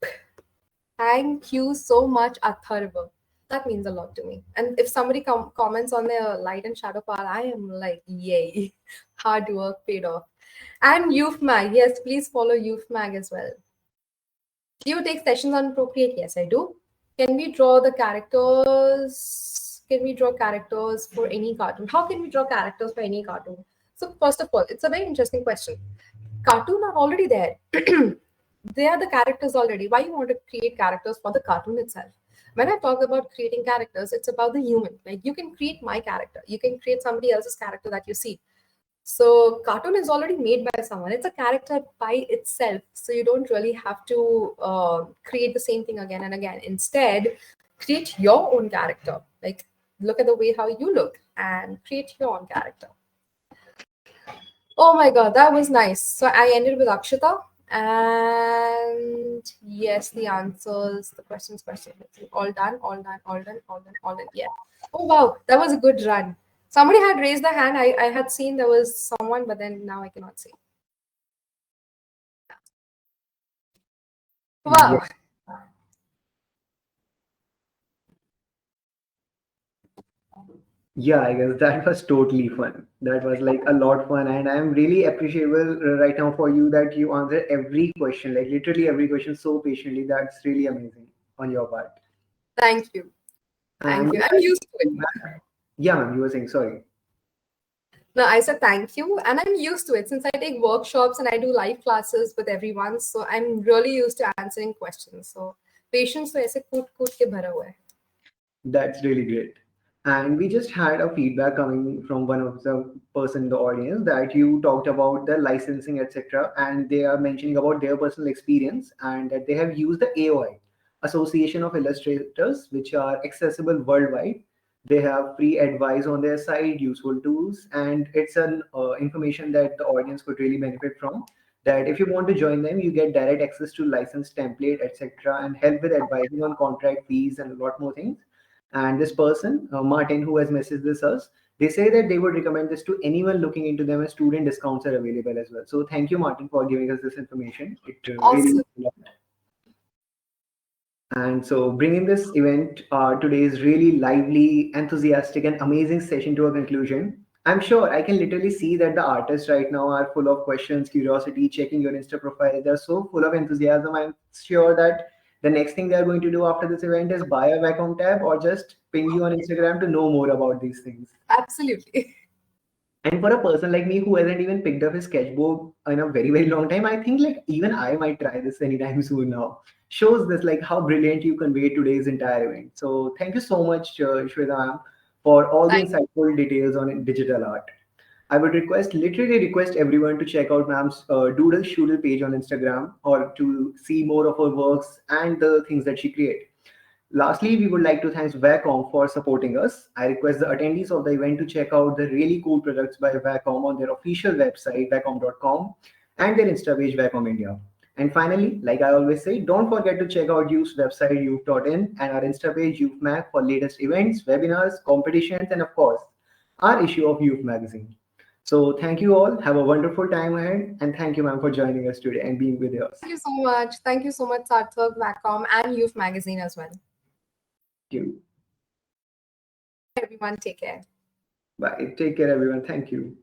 Speaker 3: Thank you so much, Atharva. That means a lot to me. And if somebody comments on their light and shadow part, I am like, yay, hard work paid off. And Youth Mag, yes, please follow Youth Mag as well. Do you take sessions on Procreate? Yes, I do. Can we draw the characters? Can we draw characters for any cartoon? How can we draw characters for any cartoon? So first of all, it's a very interesting question. Cartoon are already there. They are the characters already. Why you want to create characters for the cartoon itself? When I talk about creating characters, it's about the human. Like you can create my character, you can create somebody else's character that you see. So cartoon is already made by someone. It's a character by itself. So you don't really have to create the same thing again and again. Instead, create your own character. Like look at the way how you look and create your own character. Oh my God, that was nice. So I ended with Akshita. And yes, the answers, the questions, all done. Yeah. Oh wow, that was a good run. Somebody had raised the hand. I had seen there was someone, but then now I cannot see. Wow.
Speaker 1: Yeah, I guess that was totally fun. That was like a lot fun, and I'm really appreciable right now for you that you answer every question, like literally every question so patiently. That's really amazing on your part.
Speaker 3: Thank you. Thank you. I'm used to it.
Speaker 1: Yeah, ma'am, you were saying, sorry.
Speaker 3: No, I said thank you, and I'm used to it since I take workshops and I do live classes with everyone. So I'm really used to answering questions. So patience तो ऐसे कूट कूट के भरा हुआ है.
Speaker 1: That's really great. And we just had a feedback coming from one of the person in the audience that you talked about the licensing, etc. And they are mentioning about their personal experience and that they have used the AOI, Association of Illustrators, which are accessible worldwide. They have free advice on their site, useful tools, and it's an information that the audience could really benefit from. That if you want to join them, you get direct access to license template, etc., and help with advising on contract fees and a lot more things. And this person, Martin, who has messaged this us, they say that they would recommend this to anyone looking into them, and student discounts are available as well. So thank you, Martin, for giving us this information. It really
Speaker 3: Awesome.
Speaker 1: means a lot. And so, bringing this event, today's really lively, enthusiastic, and amazing session to a conclusion, I'm sure I can literally see that the artists right now are full of questions, curiosity, checking your Insta profile. They're so full of enthusiasm. I'm sure that the next thing they're going to do after this event is buy a Wacom tab or just ping you on Instagram to know more about these things.
Speaker 3: Absolutely.
Speaker 1: And for a person like me who hasn't even picked up his sketchbook in a very, very long time, I think like even I might try this anytime soon now. Shows this like how brilliant you conveyed today's entire event. So thank you so much, Shweta ma'am, for all the
Speaker 3: Thank
Speaker 1: insightful details on digital art. I would literally request everyone to check out ma'am's Doodle Shoodle page on Instagram or to see more of her works and the things that she creates. Lastly, we would like to thank Wacom for supporting us. I request the attendees of the event to check out the really cool products by Wacom on their official website, wacom.com, and their Insta page, Wacom India. And finally, like I always say, don't forget to check out Youth's website, youth.in, and our Insta page, Youth Mag, for latest events, webinars, competitions, and of course, our issue of Youth Magazine. So thank you all. Have a wonderful time ahead. And thank you, ma'am, for joining us today and being with us.
Speaker 3: you so much. Thank you so much, Sarthak, Wacom, and Youth Magazine as well.
Speaker 1: Thank you.
Speaker 3: Everyone, take care.
Speaker 1: Bye. Take care, everyone. Thank you.